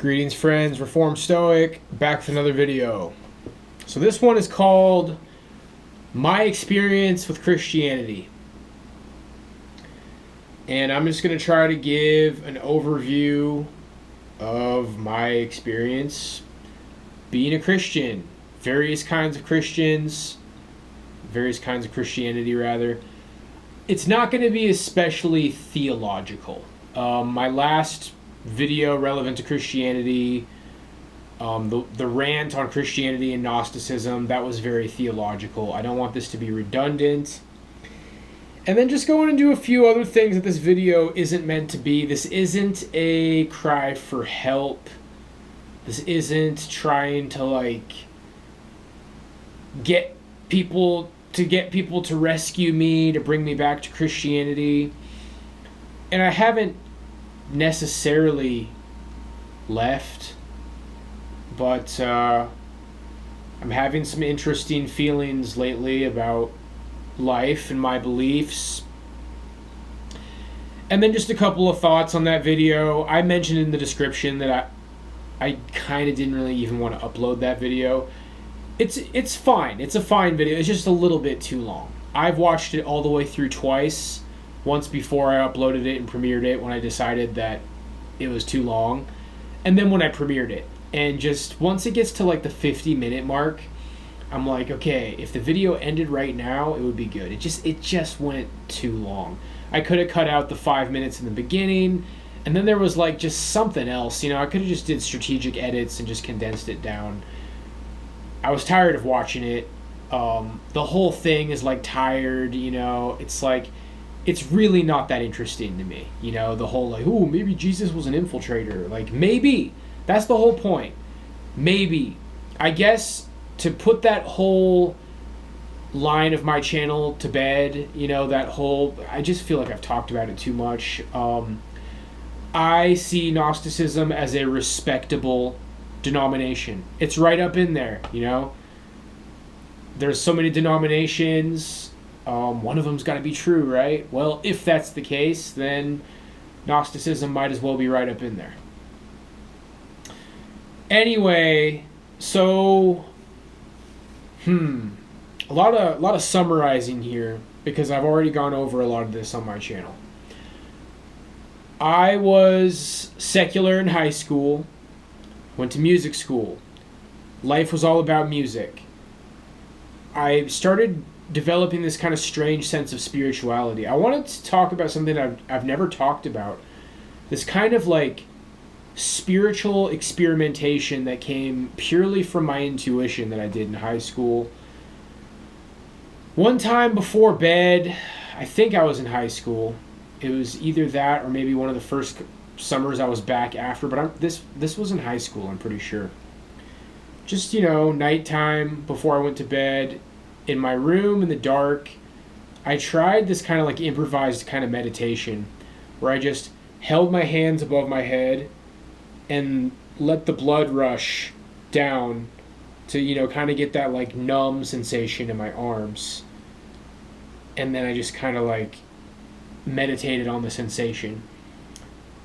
Greetings friends, Reformed Stoic, back with another video. So this one is called My Experience with Christianity. And I'm just going to try to give an overview of my experience being a Christian. Various kinds of Christianity rather. It's not going to be especially theological. My last video relevant to Christianity, the rant on Christianity and Gnosticism, that was very theological. I don't want this to be redundant. And then just going into a few other things that this video isn't meant to be. This isn't a cry for help. This isn't trying to get people to rescue me, to bring me back to Christianity. And I haven't necessarily left, but I'm having some interesting feelings lately about life and my beliefs. And then just a couple of thoughts on that video. I mentioned in the description that I kind of didn't really even want to upload that video. It's fine. It's a fine video. It's just a little bit too long. I've watched it all the way through twice. Once before I uploaded it and premiered it when I decided that it was too long. And then when I premiered it. And just once it gets to the 50-minute mark, I'm like, okay, if the video ended right now, it would be good. It just went too long. I could have cut out the 5 minutes in the beginning, and then there was just something else. I could have just did strategic edits and just condensed it down. I was tired of watching it. The whole thing is tired, it's really not that interesting to me. The whole maybe Jesus was an infiltrator. Maybe. That's the whole point. Maybe. I guess to put that whole line of my channel to bed, I just feel like I've talked about it too much. I see Gnosticism as a respectable denomination. It's right up in there, There's so many denominations. One of them's got to be true, right? Well, if that's the case, then Gnosticism might as well be right up in there. Anyway, so a lot of summarizing here because I've already gone over a lot of this on my channel. I was secular in high school, went to music school. Life was all about music. I started developing this kind of strange sense of spirituality. I wanted to talk about something I've never talked about. This kind of spiritual experimentation that came purely from my intuition that I did in high school. One time before bed, I think I was in high school. It was either that or maybe one of the first summers I was back after, but this was in high school, I'm pretty sure. Just, nighttime before I went to bed, in my room in the dark, I tried this kind of improvised kind of meditation where I just held my hands above my head and let the blood rush down to, kind of get that numb sensation in my arms. And then I just kind of meditated on the sensation.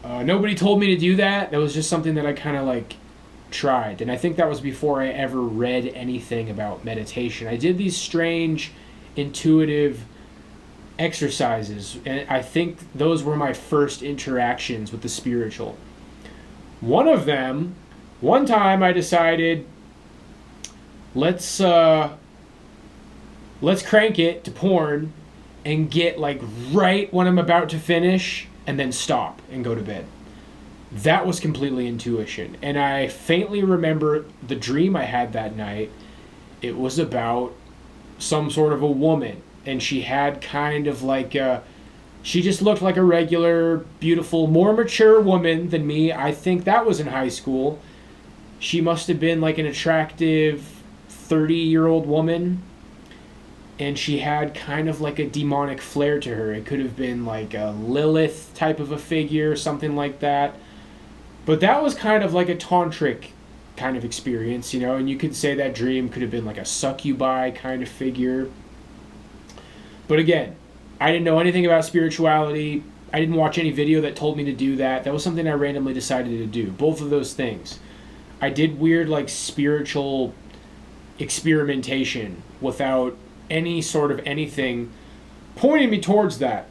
Nobody told me to do that. That was just something that I kind of tried, and I think that was before I ever read anything about meditation. I did these strange intuitive exercises, and I think those were my first interactions with the spiritual. One time I decided, let's crank it to porn and get right when I'm about to finish and then stop and go to bed. That was completely intuition. And I faintly remember the dream I had that night. It was about some sort of a woman. And she had kind of she just looked like a regular, beautiful, more mature woman than me. I think that was in high school. She must have been an attractive 30-year-old woman. And she had kind of a demonic flair to her. It could have been a Lilith type of a figure, something like that. But that was kind of a tantric kind of experience, and you could say that dream could have been a succubi kind of figure. But again, I didn't know anything about spirituality. I didn't watch any video that told me to do that. That was something I randomly decided to do. Both of those things. I did weird, like, spiritual experimentation without any sort of anything pointing me towards that.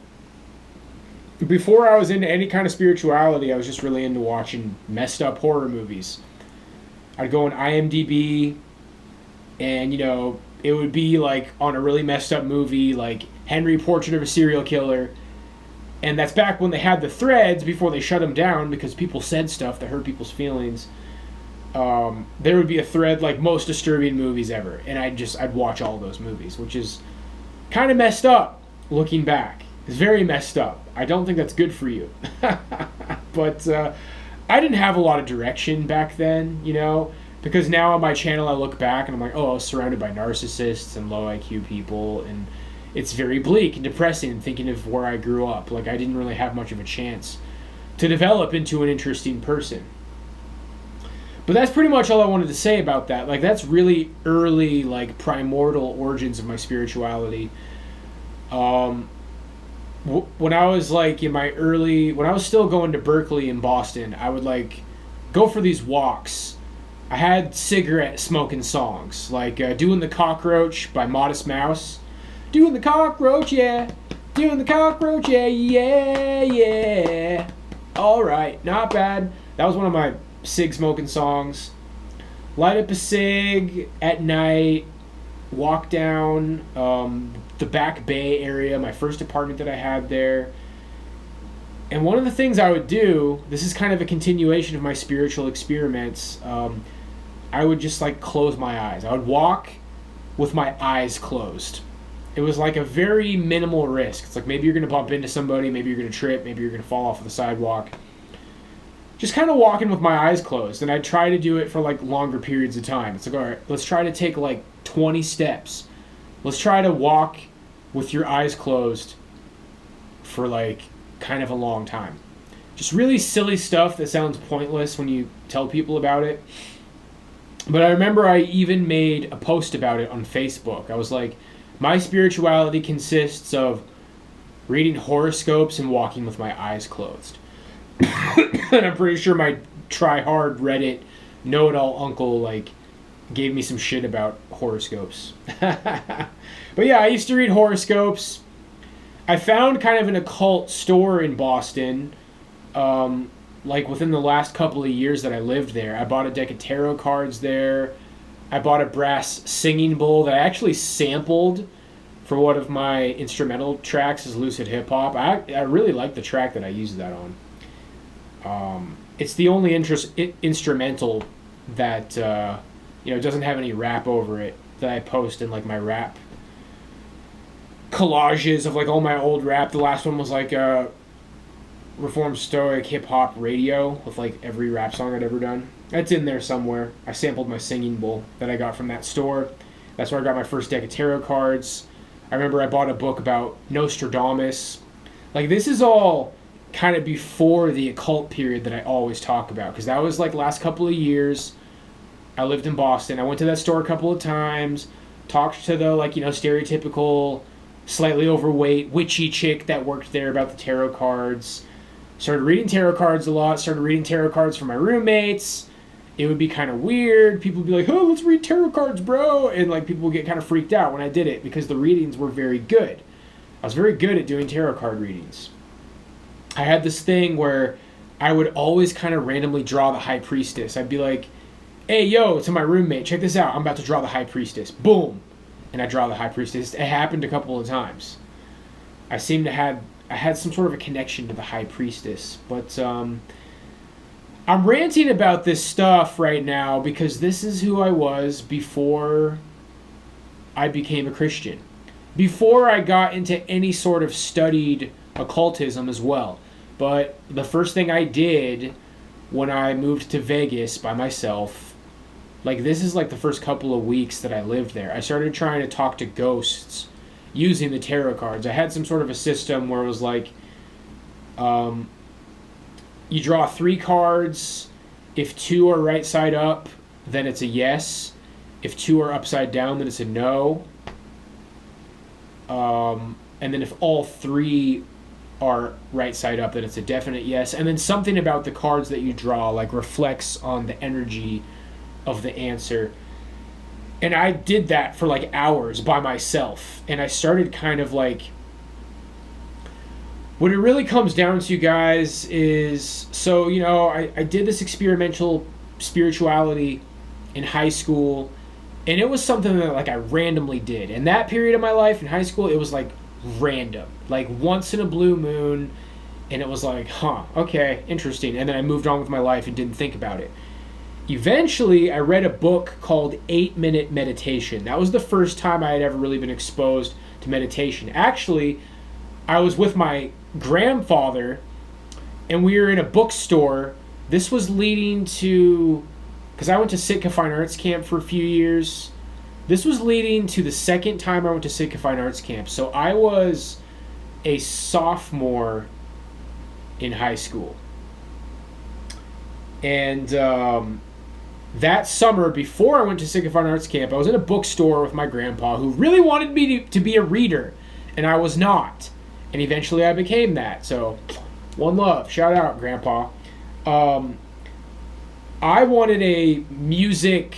Before I was into any kind of spirituality, I was just really into watching messed up horror movies. I'd go on IMDb, and, you know, it would be, like, on a really messed up movie, like Henry, Portrait of a Serial Killer. And that's back when they had the threads before they shut them down because people said stuff that hurt people's feelings. There would be a thread like most disturbing movies ever. And I'd watch all those movies, which is kind of messed up looking back. It's very messed up. I don't think that's good for you. But I didn't have a lot of direction back then, you know, because now on my channel I look back and I'm like, oh, I was surrounded by narcissists and low IQ people, and it's very bleak and depressing thinking of where I grew up. Like, I didn't really have much of a chance to develop into an interesting person. But that's pretty much all I wanted to say about that. Like, that's really early, like, primordial origins of my spirituality. When I was, like, when I was still going to Berkeley in Boston, I would, like, go for these walks. I had cigarette smoking songs, like Doing the Cockroach by Modest Mouse. Doing the cockroach, yeah. Doing the cockroach, yeah, yeah, yeah. Alright, not bad. That was one of my cig smoking songs. Light up a cig at night. Walk down the Back Bay area, my first apartment that I had there. And one of the things I would do, this is kind of a continuation of my spiritual experiments, I would just, like, close my eyes. I would walk with my eyes closed. It was like a very minimal risk. It's like maybe you're going to bump into somebody, maybe you're going to trip, maybe you're going to fall off the sidewalk. Just kind of walking with my eyes closed. And I'd try to do it for, like, longer periods of time. It's like, all right, let's try to take, like, 20 steps. Let's try to walk with your eyes closed for, like, kind of a long time. Just really silly stuff that sounds pointless when you tell people about it. But I remember I even made a post about it on Facebook. I was like, my spirituality consists of reading horoscopes and walking with my eyes closed. And I'm pretty sure my try-hard Reddit know-it-all uncle, like, gave me some shit about horoscopes. But yeah, I used to read horoscopes. I found kind of an occult store in Boston, like within the last couple of years that I lived there. I bought a deck of tarot cards there. I bought a brass singing bowl that I actually sampled for one of my instrumental tracks as Lucid Hip Hop. I really like the track that I used that on. It's the only instrumental that doesn't have any rap over it that I post in, like, my rap collages of, like, all my old rap. The last one was like Reformed Stoic Hip Hop Radio with, like, every rap song I'd ever done. That's in there somewhere. I sampled my singing bowl that I got from that store. That's where I got my first deck of tarot cards. I remember I bought a book about Nostradamus. Like, this is all kind of before the occult period that I always talk about, because that was, like, last couple of years. I lived in Boston. I went to that store a couple of times, talked to the, like, stereotypical, slightly overweight, witchy chick that worked there about the tarot cards. Started reading tarot cards a lot. Started reading tarot cards for my roommates. It would be kind of weird. People would be like, oh, let's read tarot cards, bro. And, like, people would get kind of freaked out when I did it because the readings were very good. I was very good at doing tarot card readings. I had this thing where I would always kind of randomly draw the High Priestess. I'd be like, hey, yo, to my roommate, check this out. I'm about to draw the High Priestess. Boom. And I draw the High Priestess. It happened a couple of times. I had some sort of a connection to the High Priestess. But I'm ranting about this stuff right now because this is who I was before I became a Christian. Before I got into any sort of studied occultism as well. But the first thing I did when I moved to Vegas by myself, like, this is like the first couple of weeks that I lived there, I started trying to talk to ghosts using the tarot cards. I had some sort of a system where it was like, you draw 3 cards. If 2 are right side up, then it's a yes. If 2 are upside down, then it's a no. And then if all 3 are right side up, that it's a definite yes. And then something about the cards that you draw like reflects on the energy of the answer. And I did that for like hours by myself. And I started kind of like, what it really comes down to, guys, is, so, I did this experimental spirituality in high school, and it was something that like I randomly did. In that period of my life in high school, it was like random, like once in a blue moon, and it was like, okay, interesting. And then I moved on with my life and didn't think about it. Eventually, I read a book called 8-Minute Meditation. That was the first time I had ever really been exposed to meditation. Actually, I was with my grandfather, and we were in a bookstore. This was leading to, because I went to Sitka Fine Arts Camp for a few years. This was leading to the second time I went to Sitka Fine Arts Camp. So I was a sophomore in high school. And that summer, before I went to Sitka Fine Arts Camp, I was in a bookstore with my grandpa, who really wanted me to be a reader, and I was not. And eventually I became that. So, one love. Shout out, Grandpa. I wanted a music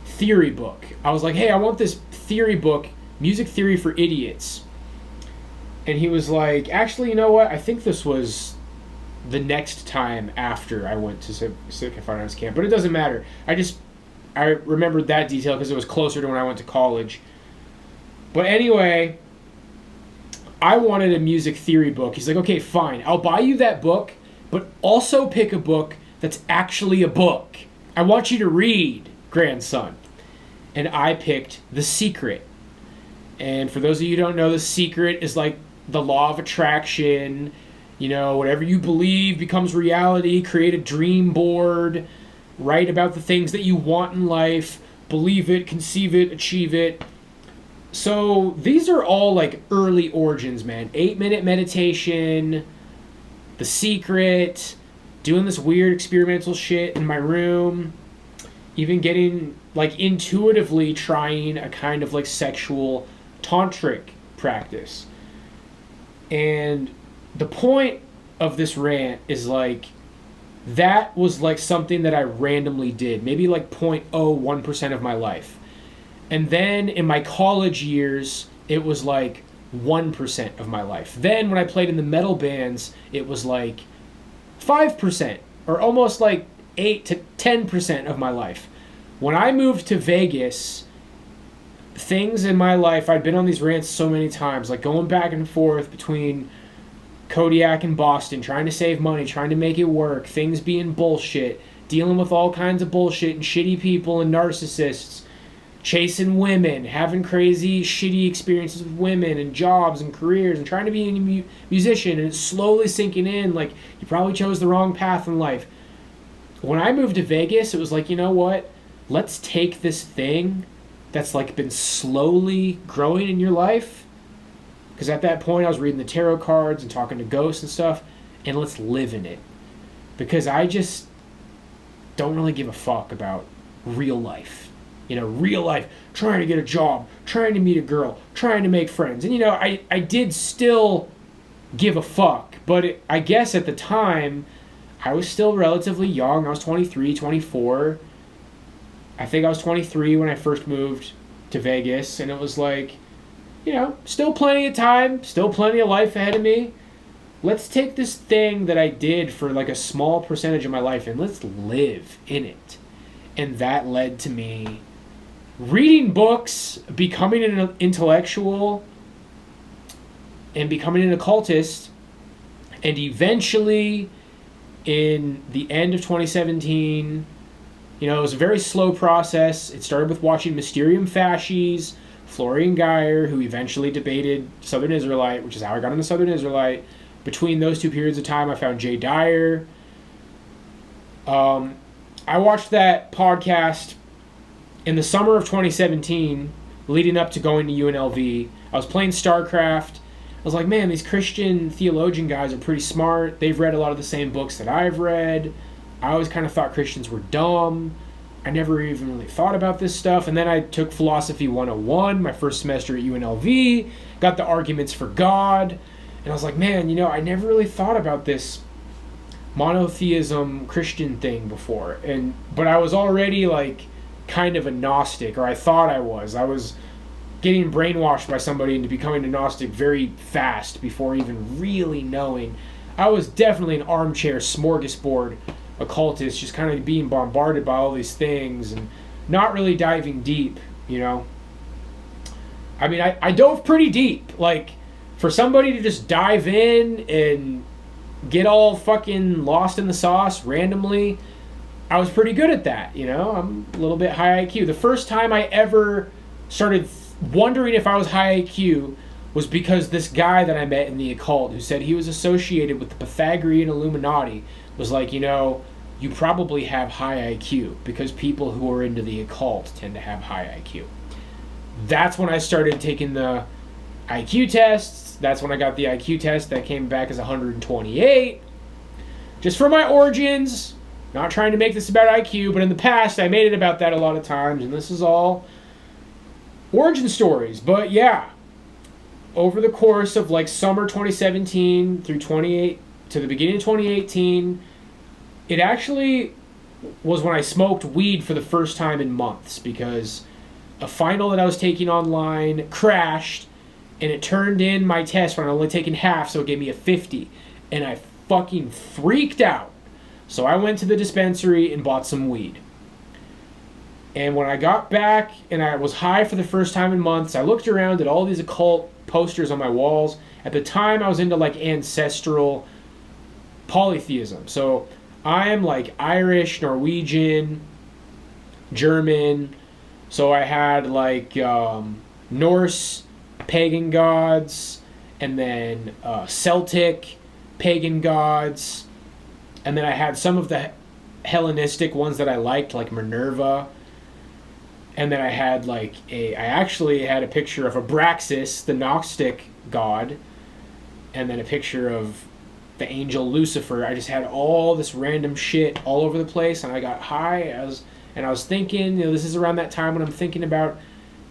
theory book. I was like, hey, I want this theory book, Music Theory for Idiots. And he was like, actually, you know what? I think this was the next time after I went to Sitka Fine Arts Camp. But it doesn't matter. I remembered that detail because it was closer to when I went to college. But anyway, I wanted a music theory book. He's like, okay, fine. I'll buy you that book, but also pick a book that's actually a book. I want you to read, grandson. And I picked The Secret. And for those of you who don't know, The Secret is like the law of attraction. Whatever you believe becomes reality. Create a dream board. Write about the things that you want in life. Believe it, conceive it, achieve it. So these are all like early origins, man. 8-Minute Meditation, The Secret, doing this weird experimental shit in my room, even getting like intuitively trying a kind of like sexual tantric practice. And the point of this rant is like, that was like something that I randomly did, maybe like 0.01% of my life. And then in my college years, it was like 1% of my life. Then when I played in the metal bands, it was like 5%, or almost like 8 to 10% of my life. When I moved to Vegas, things in my life, I'd been on these rants so many times, like going back and forth between Kodiak and Boston, trying to save money, trying to make it work, things being bullshit, dealing with all kinds of bullshit and shitty people and narcissists, chasing women, having crazy, shitty experiences with women and jobs and careers, and trying to be a musician, and it's slowly sinking in, like, you probably chose the wrong path in life. When I moved to Vegas, it was like, you know what? Let's take this thing that's, like, been slowly growing in your life, because at that point I was reading the tarot cards and talking to ghosts and stuff, and let's live in it. Because I just don't really give a fuck about real life. Real life, trying to get a job, trying to meet a girl, trying to make friends. And, I did still give a fuck. But I guess at the time, I was still relatively young. I was 23, 24. I think I was 23 when I first moved to Vegas. And it was like, still plenty of time, still plenty of life ahead of me. Let's take this thing that I did for like a small percentage of my life and let's live in it. And that led to me reading books, becoming an intellectual, and becoming an occultist. And eventually, in the end of 2017, it was a very slow process. It started with watching Mysterium Fasces, Florian Geyer, who eventually debated Southern Israelite, which is how I got into Southern Israelite. Between those two periods of time, I found Jay Dyer. I watched that podcast in the summer of 2017, leading up to going to UNLV. I was playing StarCraft. I was like, man, these Christian theologian guys are pretty smart. They've read a lot of the same books that I've read. I always kind of thought Christians were dumb. I never even really thought about this stuff. And then I took Philosophy 101 my first semester at UNLV, got the arguments for God, and I was like, man, I never really thought about this monotheism Christian thing before. But I was already like kind of a Gnostic, or I thought I was. I was getting brainwashed by somebody into becoming a Gnostic very fast before even really knowing. I was definitely an armchair smorgasbord occultist, just kind of being bombarded by all these things and not really diving deep, I mean, I dove pretty deep. Like, for somebody to just dive in and get all fucking lost in the sauce randomly, I was pretty good at that, I'm a little bit high IQ. The first time I ever started wondering if I was high IQ was because this guy that I met in the occult, who said he was associated with the Pythagorean Illuminati, was like, you probably have high IQ because people who are into the occult tend to have high IQ. That's when I started taking the IQ tests. That's when I got the IQ test that came back as 128. Just for my origins, not trying to make this about IQ, but in the past I made it about that a lot of times, and this is all origin stories. But yeah, over the course of like summer 2017 through to the beginning of 2018, it actually was when I smoked weed for the first time in months, because a final that I was taking online crashed, and it turned in my test when I only taken half, so it gave me a 50, and I fucking freaked out. So I went to the dispensary and bought some weed. And when I got back and I was high for the first time in months, I looked around at all these occult posters on my walls. At the time, I was into like ancestral polytheism. So I am like Irish, Norwegian, German. So I had like Norse pagan gods, and then Celtic pagan gods. And then I had some of the Hellenistic ones that I liked, like Minerva. And then I had I actually had a picture of Abraxas, the Gnostic god, and then a picture of the angel Lucifer. I just had all this random shit all over the place, and I got high. I was thinking, this is around that time when I'm thinking about,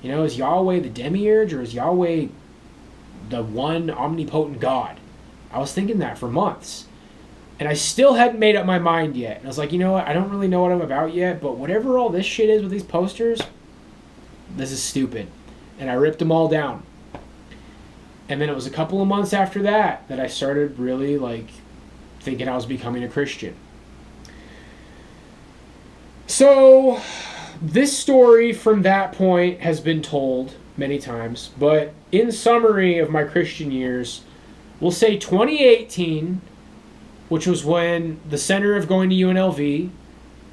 is Yahweh the demiurge, or is Yahweh the one omnipotent God? I was thinking that for months. And I still hadn't made up my mind yet. And I was like, what? I don't really know what I'm about yet, but whatever all this shit is with these posters, this is stupid. And I ripped them all down. And then it was a couple of months after that I started really thinking I was becoming a Christian. So this story from that point has been told many times, but in summary of my Christian years, we'll say 2018, which was when the center of going to UNLV,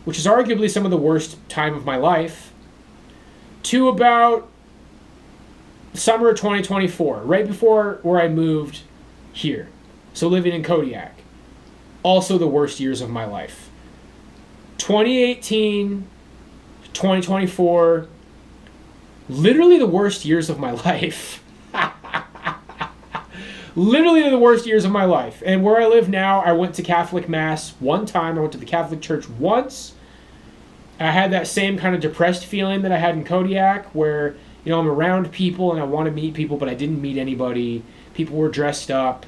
which is arguably some of the worst time of my life, to about summer of 2024, right before where I moved here. So living in Kodiak. Also the worst years of my life. 2018, 2024, literally the worst years of my life. Literally the worst years of my life. And where I live now, I went to Catholic Mass one time. I went to the Catholic Church once. I had that same kind of depressed feeling that I had in Kodiak, where, I'm around people and I want to meet people, but I didn't meet anybody. People were dressed up.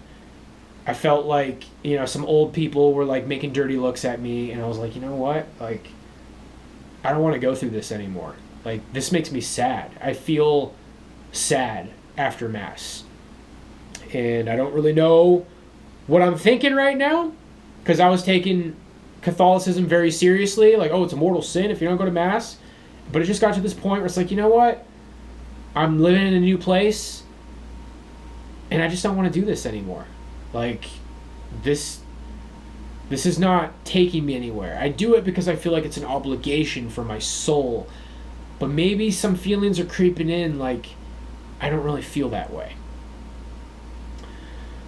I felt like, some old people were making dirty looks at me, and I was like, you know what? I don't want to go through this anymore. This makes me sad. I feel sad after Mass. And I don't really know what I'm thinking right now, because I was taking Catholicism very seriously. It's a mortal sin if you don't go to Mass. But it just got to this point where it's you know what? I'm living in a new place, and I just don't want to do this anymore. This is not taking me anywhere. I do it because I feel like it's an obligation for my soul. But maybe some feelings are creeping in, I don't really feel that way.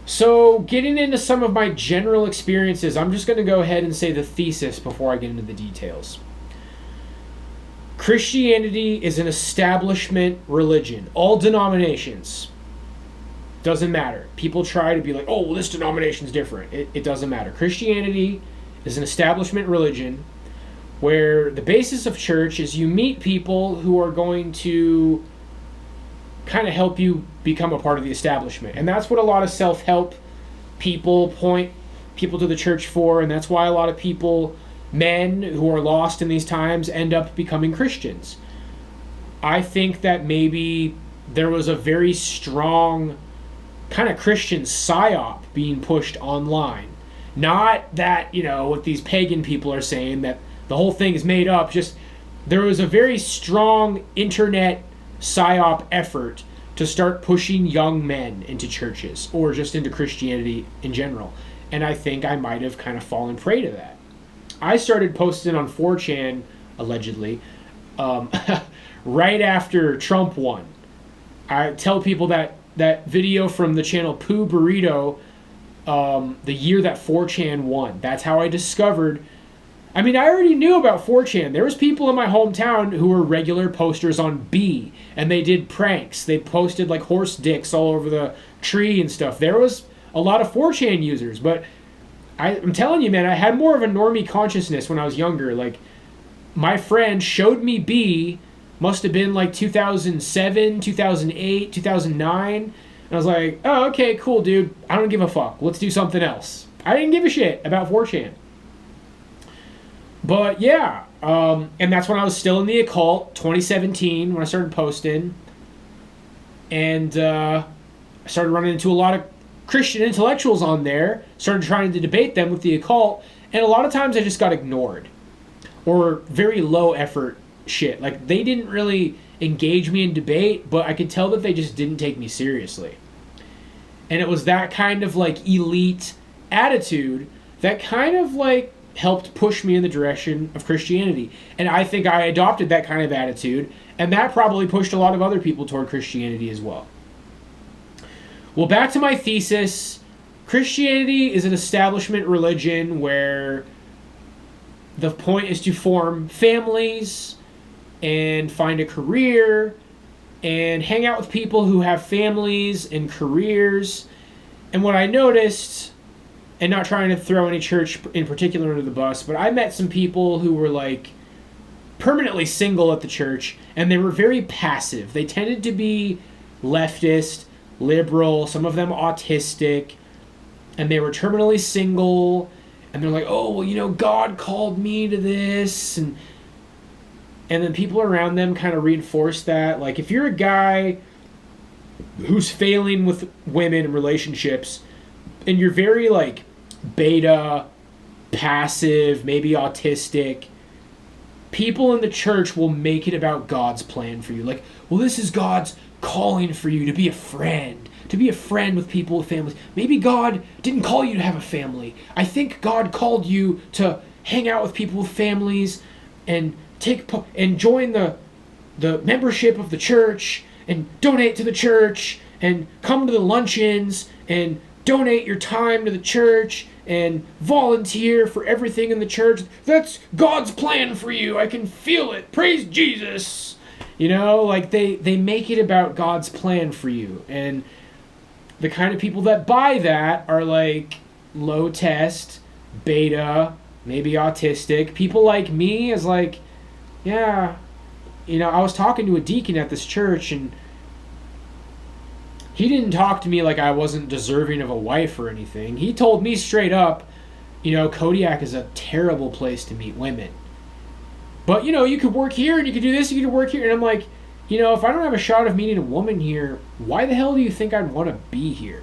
So, getting into some of my general experiences, I'm just going to go ahead and say the thesis before I get into the details. Christianity is an establishment religion. All denominations. Doesn't matter. People try to be like, oh, well, this denomination's different. It doesn't matter. Christianity is an establishment religion where the basis of church is you meet people who are going to kind of help you become a part of the establishment. And that's what a lot of self-help people point people to the church for, and that's why a lot of people, men who are lost in these times, end up becoming Christians. I think that maybe there was a very strong kind of Christian psyop being pushed online. Not that, what these pagan people are saying, that the whole thing is made up. Just there was a very strong internet psyop effort to start pushing young men into churches or just into Christianity in general. And I think I might have kind of fallen prey to that. I started posting on 4chan, allegedly, right after Trump won. I tell people that video from the channel Pooh Burrito, the year that 4chan won. That's how I discovered. I mean, I already knew about 4chan. There was people in my hometown who were regular posters on B, and they did pranks. They posted like horse dicks all over the tree and stuff. There was a lot of 4chan users, but I'm telling you, man, I had more of a normie consciousness when I was younger. Like, my friend showed me B, must have been like 2007, 2008, 2009, and I was like, oh, okay, cool, dude. I don't give a fuck. Let's do something else. I didn't give a shit about 4chan. But yeah, and that's when I was still in the occult, 2017, when I started posting. And I started running into a lot of Christian intellectuals on there, started trying to debate them with the occult, and a lot of times I just got ignored. Or very low effort shit. Like, they didn't really engage me in debate, but I could tell that they just didn't take me seriously. And it was that kind of like elite attitude that kind of like helped push me in the direction of Christianity. And I think I adopted that kind of attitude, and that probably pushed a lot of other people toward Christianity as well. Well, back to my thesis. Christianity is an establishment religion where the point is to form families and find a career and hang out with people who have families and careers. And what I noticed, and not trying to throw any church in particular under the bus, but I met some people who were like permanently single at the church, and they were very passive. They tended to be leftist, liberal, some of them autistic, and they were terminally single, and they're like, oh, well, God called me to this, and then people around them kind of reinforce that. Like, if you're a guy who's failing with women in relationships, and you're very like beta, passive, maybe autistic, people in the church will make it about God's plan for you. Like, well, this is God's calling for you to be a friend with people with families. Maybe God didn't call you to have a family. I think God called you to hang out with people with families and join the membership of the church and donate to the church and come to the luncheons and donate your time to the church and volunteer for everything in the church. That's God's plan for you. I can feel it. Praise Jesus. Like they make it about God's plan for you. And the kind of people that buy that are like low test, beta, maybe autistic. People like me is like, yeah, I was talking to a deacon at this church, and he didn't talk to me like I wasn't deserving of a wife or anything. He told me straight up, Kodiak is a terrible place to meet women. But, you could work here, and you could do this, you could work here. And I'm like, if I don't have a shot of meeting a woman here, why the hell do you think I'd want to be here?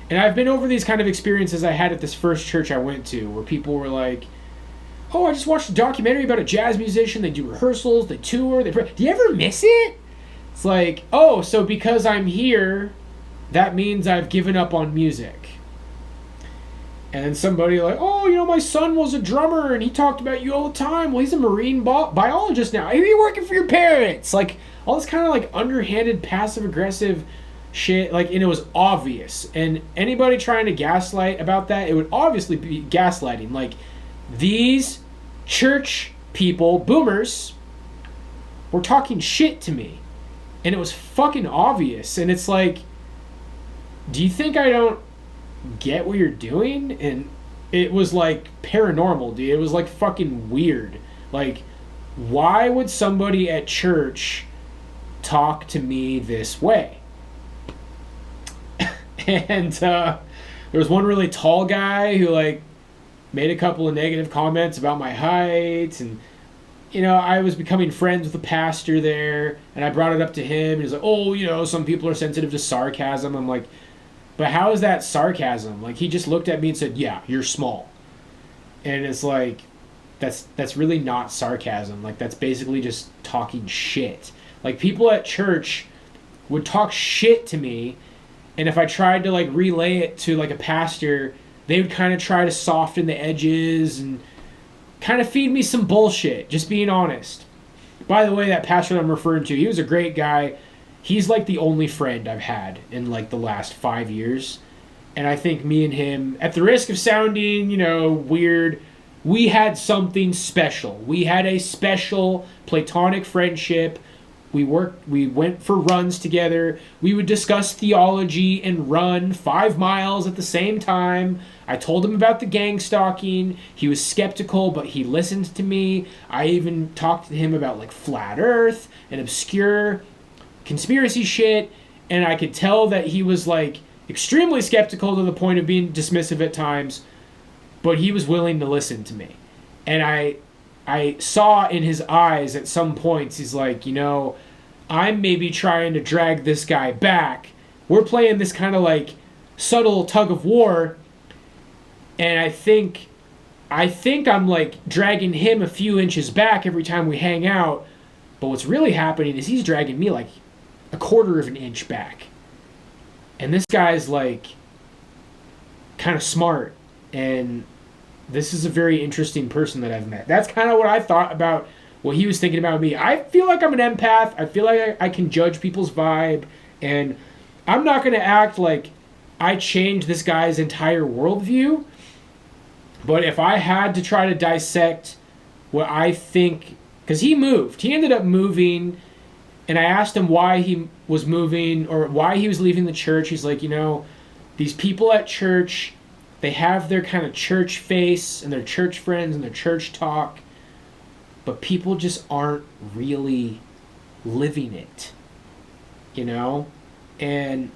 And I've been over these kind of experiences I had at this first church I went to, where people were like, oh, I just watched a documentary about a jazz musician. They do rehearsals, they tour, they pray. Do you ever miss it? It's like, oh, so because I'm here, that means I've given up on music. And then somebody like, oh, my son was a drummer and he talked about you all the time. Well, he's a marine biologist now. Are you working for your parents? Like, all this kind of like underhanded, passive-aggressive shit. Like, and it was obvious. And anybody trying to gaslight about that, it would obviously be gaslighting. Like, these church people, boomers, were talking shit to me. And it was fucking obvious. And it's like, do you think I don't get what you're doing? And it was like paranormal, dude. It was like fucking weird. Like, why would somebody at church talk to me this way? And there was one really tall guy who, like, made a couple of negative comments about my height, and I was becoming friends with the pastor there, and I brought it up to him, and he's like, oh, some people are sensitive to sarcasm. I'm like, but how is that sarcasm? Like, he just looked at me and said, yeah, you're small. And it's like, that's really not sarcasm. Like, that's basically just talking shit. Like, people at church would talk shit to me, and if I tried to, like, relay it to, like, a pastor, they would kind of try to soften the edges and kind of feed me some bullshit, just being honest. By the way, that pastor that I'm referring to, he was a great guy. He's, like, the only friend I've had in, like, the last 5 years. And I think me and him, at the risk of sounding, weird, we had something special. We had a special platonic friendship. We went for runs together. We would discuss theology and run 5 miles at the same time. I told him about the gang stalking. He was skeptical, but he listened to me. I even talked to him about, like, flat earth and obscure conspiracy shit. And I could tell that he was, like, extremely skeptical to the point of being dismissive at times, but he was willing to listen to me. And I saw in his eyes at some points, he's like, I'm maybe trying to drag this guy back. We're playing this kind of, like, subtle tug of war, and I think I'm, like, dragging him a few inches back every time we hang out, but what's really happening is he's dragging me, like, a quarter of an inch back. And this guy's, like, kind of smart, and this is a very interesting person that I've met. That's kind of what I thought about what he was thinking about me. I feel like I'm an empath. I feel like I can judge people's vibe, and I'm not going to act like I changed this guy's entire worldview, but if I had to try to dissect what I think, because he moved. He ended up moving, and I asked him why he was moving or why he was leaving the church. He's like, these people at church, they have their kind of church face and their church friends and their church talk, but people just aren't really living it, And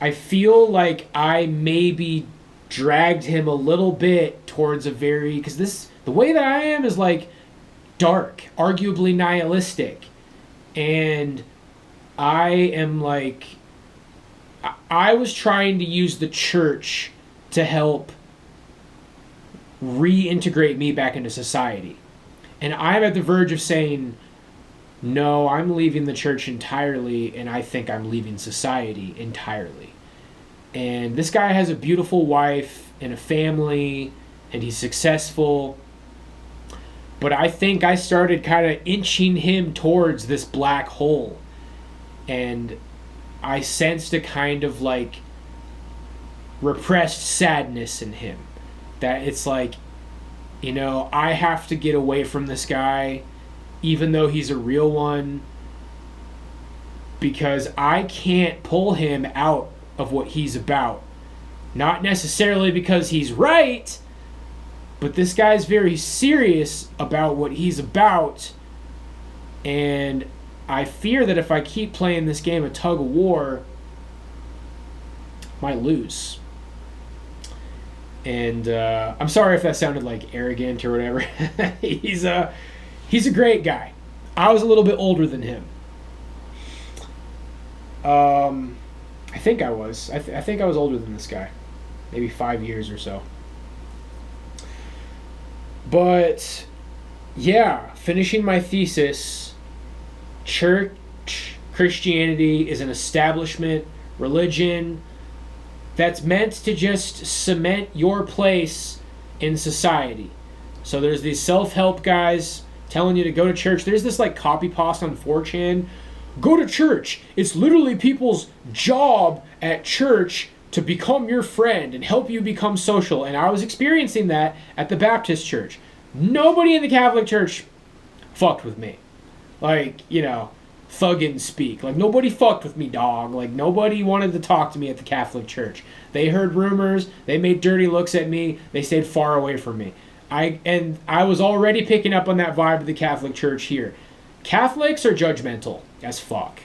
I feel like I maybe dragged him a little bit towards because the way that I am is, like, dark, arguably nihilistic. And I am, like, I was trying to use the church to help reintegrate me back into society. And I'm at the verge of saying, no, I'm leaving the church entirely, and I think I'm leaving society entirely. And this guy has a beautiful wife and a family, and he's successful. But I think I started kind of inching him towards this black hole. And I sensed a kind of, like, repressed sadness in him. That it's like, I have to get away from this guy, even though he's a real one, because I can't pull him out of what he's about. Not necessarily because he's right, but this guy's very serious about what he's about, and I fear that if I keep playing this game of tug of war, I might lose. And I'm sorry if that sounded, like, arrogant or whatever. He's a great guy. I was a little bit older than him. I think I was. I think I was older than this guy. Maybe 5 years or so. But, yeah, finishing my thesis, church Christianity is an establishment religion that's meant to just cement your place in society. So there's these self-help guys telling you to go to church. There's this, like, copy pasta on 4chan. Go to church. It's literally people's job at church to become your friend and help you become social. And I was experiencing that at the Baptist church. Nobody in the Catholic church fucked with me. Like, thug and speak. Like, nobody fucked with me, dog. Like, nobody wanted to talk to me at the Catholic church. They heard rumors. They made dirty looks at me. They stayed far away from me. I was already picking up on that vibe of the Catholic Church here. Catholics are judgmental as fuck.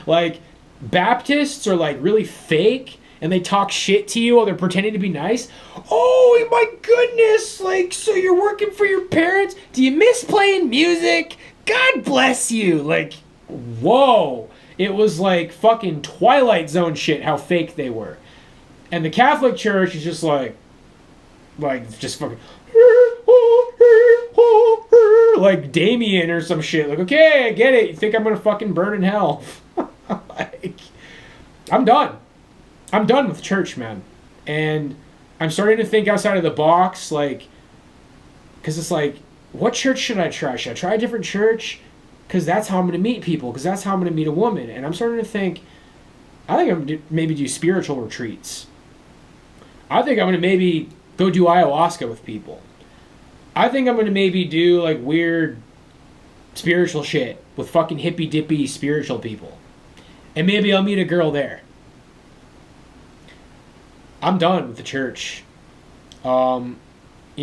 Like, Baptists are like really fake and they talk shit to you while they're pretending to be nice. Oh my goodness, like, so you're working for your parents? Do you miss playing music? God bless you. Like, whoa. It was like fucking Twilight Zone shit how fake they were. And the Catholic Church is just like just fucking like Damien or some shit. Like, okay, I get it. You think I'm gonna fucking burn in hell? Like, I'm done. I'm done with church, man. And I'm starting to think outside of the box, like, because it's like, what church should I try? Should I try a different church? Because that's how I'm going to meet people. Because that's how I'm going to meet a woman. And I'm starting to think, I think I'm going to maybe do spiritual retreats. I think I'm going to maybe go do ayahuasca with people. I think I'm going to maybe do like weird spiritual shit with fucking hippy dippy spiritual people. And maybe I'll meet a girl there. I'm done with the church. You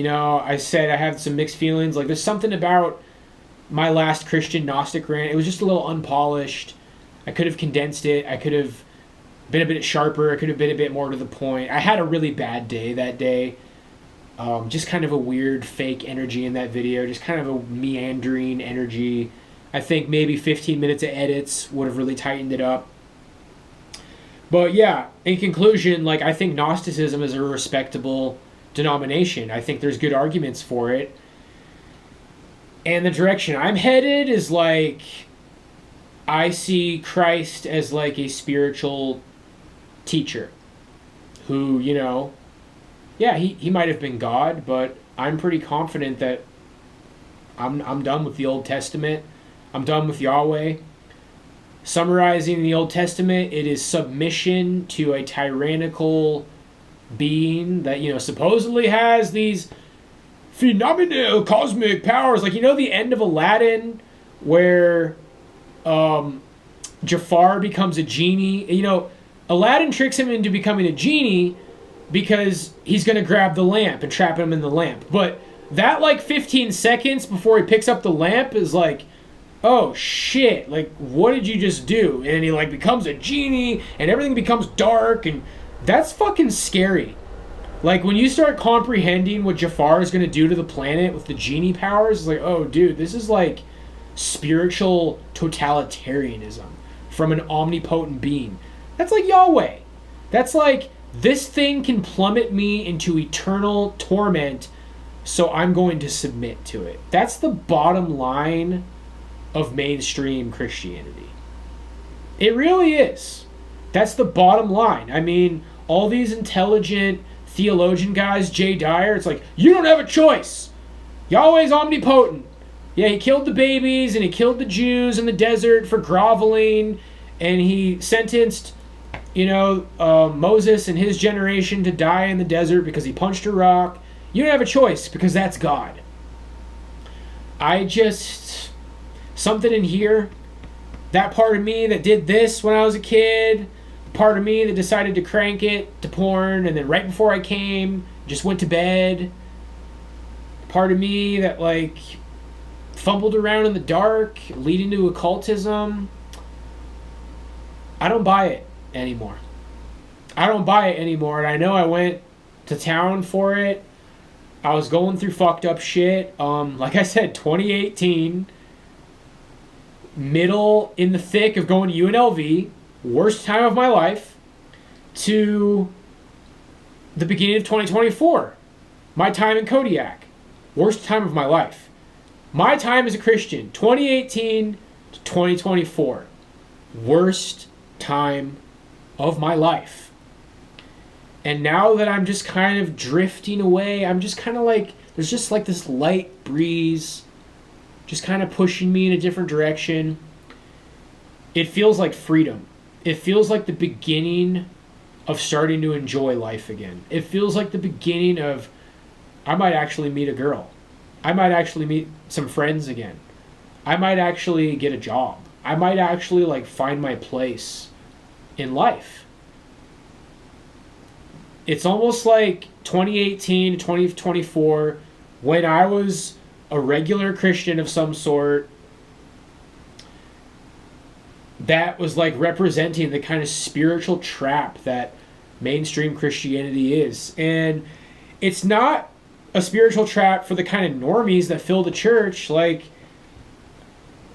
know, I said I have some mixed feelings. Like, there's something about my last Christian Gnostic rant. It was just a little unpolished. I could have condensed it. I could have been a bit sharper. I could have been a bit more to the point. I had a really bad day that day. Just kind of a weird fake energy in that video. Just kind of a meandering energy. I think maybe 15 minutes of edits would have really tightened it up. But yeah, in conclusion, like, I think Gnosticism is a respectable denomination. I think there's good arguments for it. And the direction I'm headed is like, I see Christ as like a spiritual teacher who, you know, yeah, he might have been God, but I'm pretty confident that I'm done with the Old Testament. I'm done with Yahweh. Summarizing the Old Testament, it is submission to a tyrannical being that, you know, supposedly has these phenomenal cosmic powers. Like, you know, the end of Aladdin where Jafar becomes a genie. You know, Aladdin tricks him into becoming a genie because he's going to grab the lamp and trap him in the lamp. But that, like, 15 seconds before he picks up the lamp is like, oh shit, like, what did you just do? And he, like, becomes a genie and everything becomes dark, and that's fucking scary. Like, when you start comprehending what Jafar is going to do to the planet with the genie powers, it's like, oh dude, this is like spiritual totalitarianism from an omnipotent being. That's like Yahweh. That's like, this thing can plummet me into eternal torment, so I'm going to submit to it. That's the bottom line of mainstream Christianity. It really is. That's the bottom line. I mean, all these intelligent theologian guys, Jay Dyer, it's like, you don't have a choice. Yahweh's omnipotent. Yeah, he killed the babies and he killed the Jews in the desert for groveling, and he sentenced, you know, Moses and his generation to die in the desert because he punched a rock. You don't have a choice because that's God. Something in here, that part of me that did this when I was a kid, part of me that decided to crank it to porn, and then right before I came, just went to bed, part of me that, like, fumbled around in the dark, leading to occultism, I don't buy it anymore. I don't buy it anymore, and I know I went to town for it. I was going through fucked up shit. Like I said, 2018, middle in the thick of going to UNLV, worst time of my life, to the beginning of 2024, my time in Kodiak, worst time of my life. My time as a Christian, 2018 to 2024, worst time of my life. And now that I'm just kind of drifting away, I'm just kind of like, there's just like this light breeze just kind of pushing me in a different direction. It feels like freedom. It feels like the beginning of starting to enjoy life again. It feels like the beginning of, I might actually meet a girl. I might actually meet some friends again. I might actually get a job. I might actually, like, find my place in life. it's almost like 2018 to 2024, when I was a regular Christian of some sort, that was like representing the kind of spiritual trap that mainstream Christianity is. And it's not a spiritual trap for the kind of normies that fill the church. Like,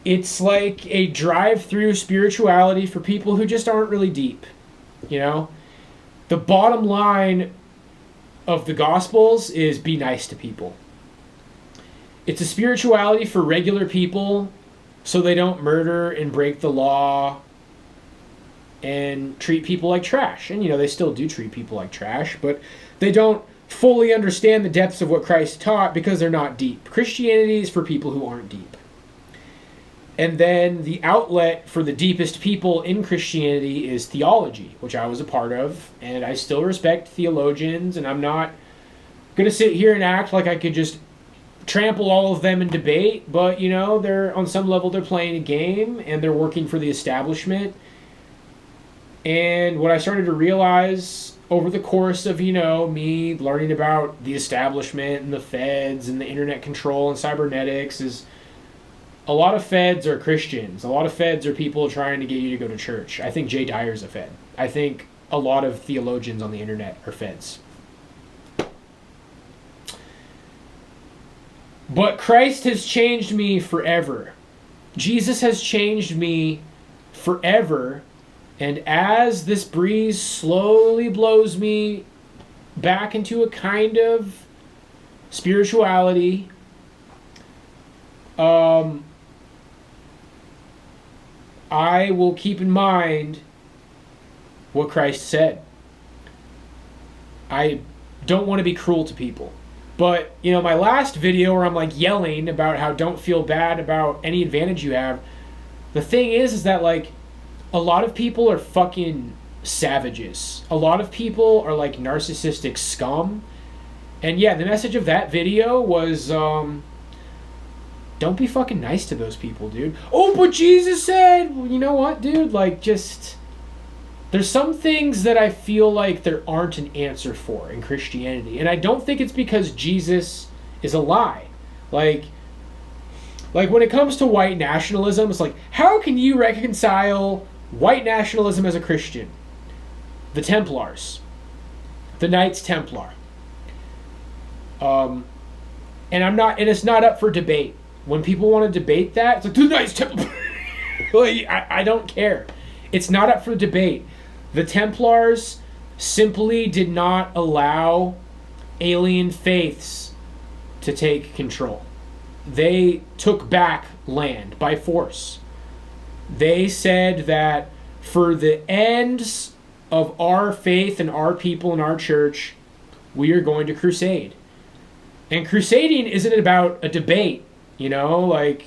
it's like a drive-through spirituality for people who just aren't really deep, you know? The bottom line of the Gospels is be nice to people. It's a spirituality for regular people so they don't murder and break the law and treat people like trash. And, you know, they still do treat people like trash, but they don't fully understand the depths of what Christ taught because they're not deep. Christianity is for people who aren't deep. And then the outlet for the deepest people in Christianity is theology, which I was a part of, and I still respect theologians, and I'm not going to sit here and act like I could just trample all of them in debate, but, you know, they're on some level they're playing a game, and they're working for the establishment. And what I started to realize over the course of, you know, me learning about the establishment and the feds and the internet control and cybernetics is a lot of feds are Christians. A lot of feds are people trying to get you to go to church. I think Jay Dyer's a fed. I think a lot of theologians on the internet are feds. But Christ has changed me forever. Jesus has changed me forever. And as this breeze slowly blows me back into a kind of spirituality, I will keep in mind what Christ said. I don't want to be cruel to people. But, you know, my last video where I'm like yelling about how don't feel bad about any advantage you have, the thing is that like a lot of people are fucking savages. A lot of people are like narcissistic scum. And yeah, the message of that video was don't be fucking nice to those people, dude. Oh, but Jesus said, well, you know what, dude? Like, just, there's some things that I feel like there aren't an answer for in Christianity. And I don't think it's because Jesus is a lie. Like when it comes to white nationalism, it's like, how can you reconcile white nationalism as a Christian? The Templars. The Knights Templar. And it's not up for debate. When people want to debate that, it's like, the Knights Templar. Like, I don't care. It's not up for debate. The Templars simply did not allow alien faiths to take control. They took back land by force. They said that for the ends of our faith and our people and our church, we are going to crusade. And crusading isn't about a debate. You know, like,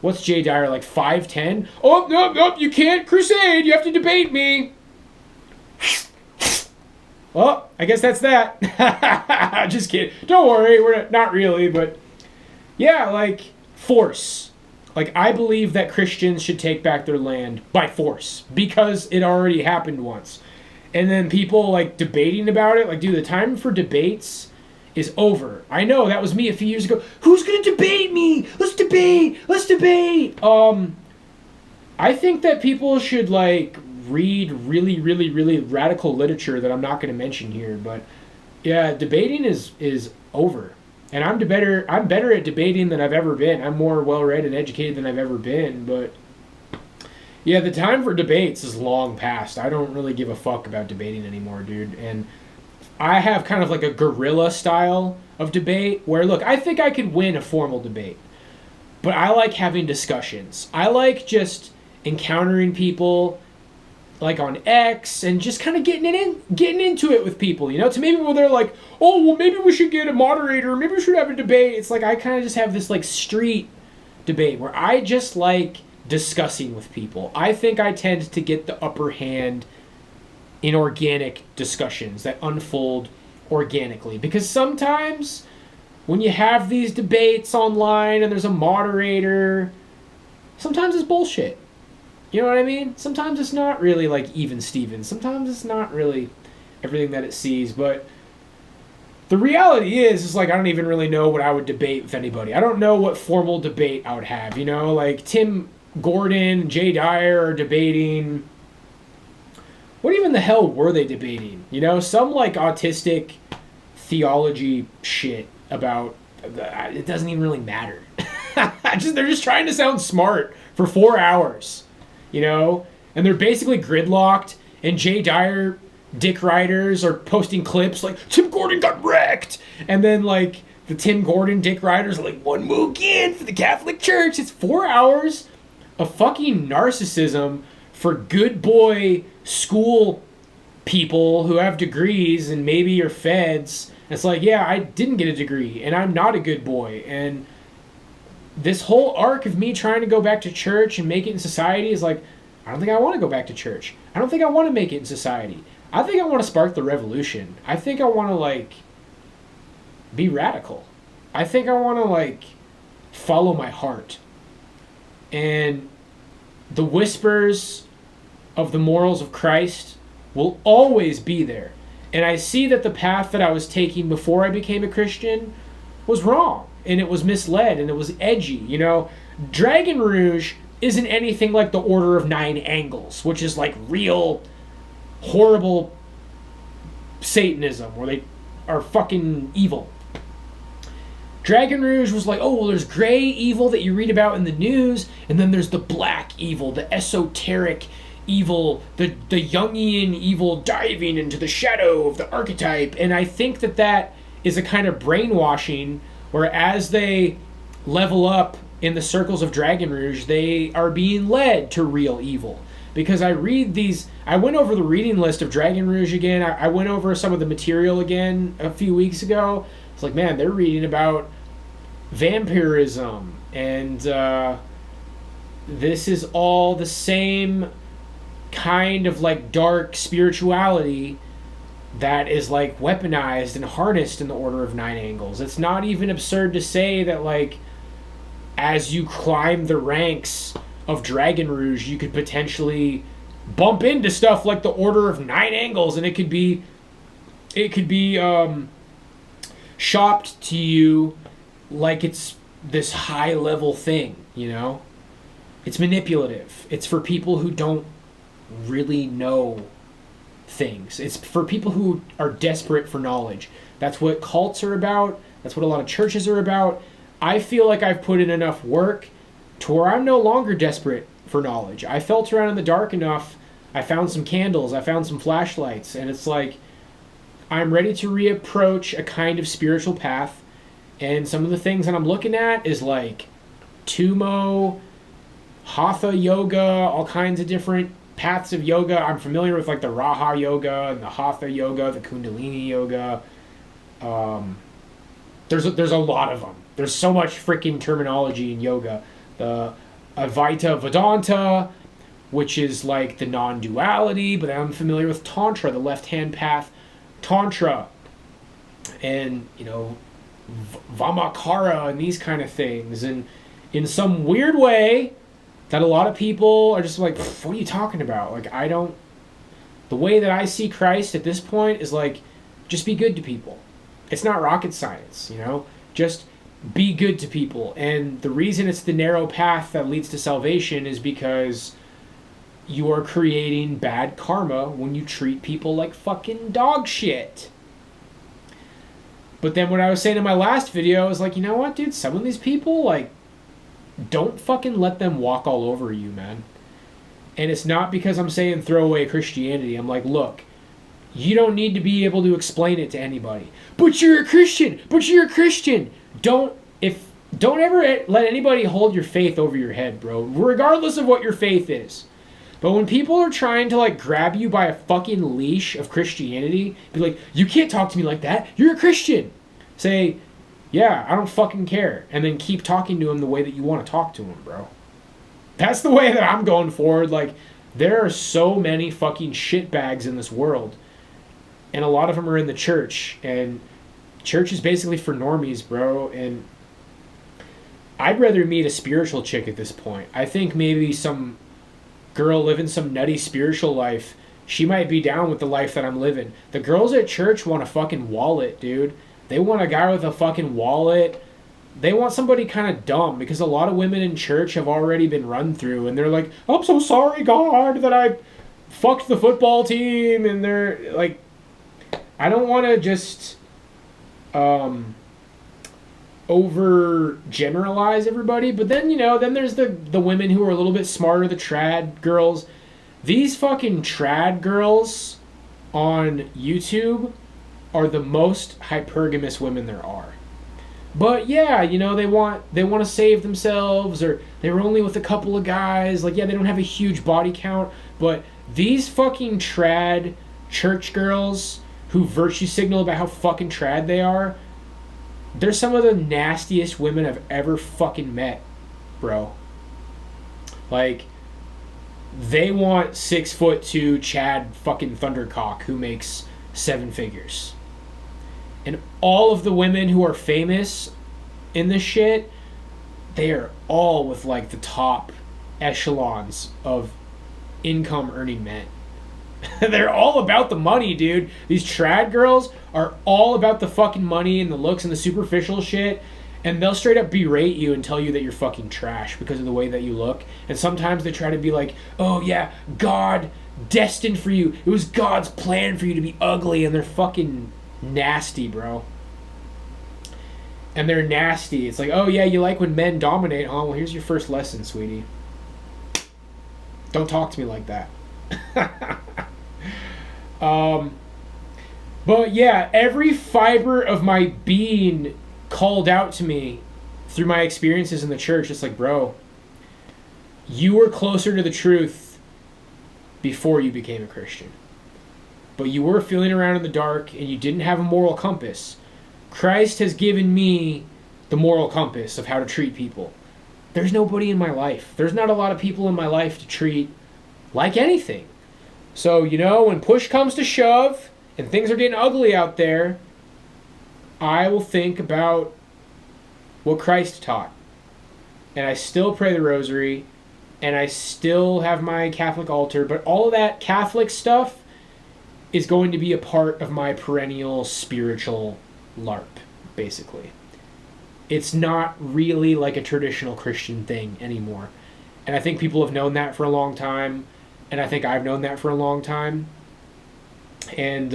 what's Jay Dyer, like 5'10"? Oh, no, you can't crusade. You have to debate me. Well, I guess that's that. Just kidding. Don't worry, we're not really, but yeah, like, force. Like, I believe that Christians should take back their land by force because it already happened once. And then people, like, debating about it, like, dude, the time for debates is over. I know, that was me a few years ago. Who's gonna debate me? Let's debate! I think that people should, like, read really, really, really radical literature that I'm not gonna mention here, but yeah, debating is over. And I'm better at debating than I've ever been. I'm more well-read and educated than I've ever been, but yeah, the time for debates is long past. I don't really give a fuck about debating anymore, dude. And I have kind of like a guerrilla style of debate where, look, I think I could win a formal debate, but I like having discussions. I like just encountering people like on X and just kind of getting into it with people, you know, to maybe where they're like, oh, well, maybe we should get a moderator, maybe we should have a debate. It's like I kind of just have this like street debate where I just like discussing with people. I think I tend to get the upper hand in organic discussions that unfold organically. Because sometimes when you have these debates online and there's a moderator, sometimes it's bullshit. You know what I mean? Sometimes it's not really like even Steven. Sometimes it's not really everything that it sees. But the reality is like I don't even really know what I would debate with anybody. I don't know what formal debate I would have. You know, like Tim Gordon, Jay Dyer are debating. What even the hell were they debating? You know, some like autistic theology shit about it doesn't even really matter. They're just trying to sound smart for 4 hours, you know, and they're basically gridlocked. And Jay Dyer dick riders are posting clips like Tim Gordon got wrecked, and then like the Tim Gordon dick riders are like one more again for the Catholic Church. It's 4 hours of fucking narcissism for good boy school people who have degrees and maybe you're feds. It's like, yeah, I didn't get a degree and I'm not a good boy. And this whole arc of me trying to go back to church and make it in society is like, I don't think I want to go back to church. I don't think I want to make it in society. I think I want to spark the revolution. I think I want to like be radical. I think I want to like follow my heart. And the whispers of the morals of Christ will always be there. And I see that the path that I was taking before I became a Christian was wrong. And it was misled and it was edgy. You know, Dragon Rouge isn't anything like the Order of Nine Angles, which is like real horrible Satanism where they are fucking evil. Dragon Rouge was like, oh, well, there's gray evil that you read about in the news, and then there's the black evil, the esoteric evil, the Jungian evil diving into the shadow of the archetype. And I think that that is a kind of brainwashing where as they level up in the circles of Dragon Rouge, they are being led to real evil. Because I read these, I went over the reading list of Dragon Rouge again. I went over some of the material again a few weeks ago. It's like, man, they're reading about vampirism. And this is all the same kind of like dark spirituality that is like weaponized and harnessed in the Order of Nine Angles. It's not even absurd to say that like as you climb the ranks of Dragon Rouge, you could potentially bump into stuff like the Order of Nine Angles, and it could be shopped to you like it's this high level thing, you know? It's manipulative. It's for people who don't really know things. It's for people who are desperate for knowledge. That's what cults are about. That's what a lot of churches are about. I feel like I've put in enough work to where I'm no longer desperate for knowledge. I felt around in the dark enough. I found some candles. I found some flashlights. And it's like, I'm ready to reapproach a kind of spiritual path. And some of the things that I'm looking at is like Tumo, Hatha yoga, all kinds of different paths of yoga. I'm familiar with like the Raha yoga and the Hatha yoga, the Kundalini yoga. There's a lot of them. There's so much freaking terminology in yoga. The Advaita Vedanta, which is like the non-duality, but I'm familiar with Tantra, the left-hand path Tantra, and, you know, Vamakara and these kind of things. And in some weird way that a lot of people are just like, what are you talking about? Like, the way that I see Christ at this point is like, just be good to people. It's not rocket science, you know? Just be good to people. And the reason it's the narrow path that leads to salvation is because you are creating bad karma when you treat people like fucking dog shit. But then what I was saying in my last video is like, you know what, dude? Some of these people, like, don't fucking let them walk all over you, man. And it's not because I'm saying throw away Christianity. I'm like, look, you don't need to be able to explain it to anybody. But you're a Christian. But you're a Christian. Don't ever let anybody hold your faith over your head, bro. Regardless of what your faith is. But when people are trying to like grab you by a fucking leash of Christianity, be like, you can't talk to me like that. You're a Christian. Say, yeah, I don't fucking care. And then keep talking to him the way that you want to talk to him, bro. That's the way that I'm going forward. Like, there are so many fucking shitbags in this world. And a lot of them are in the church. And church is basically for normies, bro. And I'd rather meet a spiritual chick at this point. I think maybe some girl living some nutty spiritual life she might be down with the life that I'm living. The girls at church want a fucking wallet, dude. They want a guy with a fucking wallet. They want somebody kind of dumb, because a lot of women in church have already been run through, and they're like, I'm so sorry, God, that I fucked the football team. And they're like, I don't want to just over generalize everybody, but then, you know, then there's the women who are a little bit smarter, the trad girls. These fucking trad girls on YouTube are the most hypergamous women there are. But yeah, you know, they want to save themselves, or they were only with a couple of guys. Like, yeah, they don't have a huge body count, but these fucking trad church girls who virtue signal about how fucking trad they are, they're some of the nastiest women I've ever fucking met, bro. Like, they want 6'2" Chad fucking Thundercock who makes 7 figures. And all of the women who are famous in this shit, they are all with like the top echelons of income earning men. They're all about the money, dude. These trad girls are all about the fucking money and the looks and the superficial shit. And they'll straight up berate you and tell you that you're fucking trash because of the way that you look. And sometimes they try to be like, oh yeah, God destined for you. It was God's plan for you to be ugly. And they're fucking nasty, bro. And they're nasty. It's like, oh yeah, you like when men dominate, huh? Well, here's your first lesson, sweetie. Don't talk to me like that. But yeah, every fiber of my being called out to me through my experiences in the church. It's like, bro, you were closer to the truth before you became a Christian. But you were feeling around in the dark and you didn't have a moral compass. Christ has given me the moral compass of how to treat people. There's nobody in my life. There's not a lot of people in my life to treat like anything. So, you know, when push comes to shove and things are getting ugly out there, I will think about what Christ taught. And I still pray the rosary, and I still have my Catholic altar, but all of that Catholic stuff is going to be a part of my perennial spiritual LARP, basically. It's not really like a traditional Christian thing anymore. And I think people have known that for a long time, and I think I've known that for a long time. And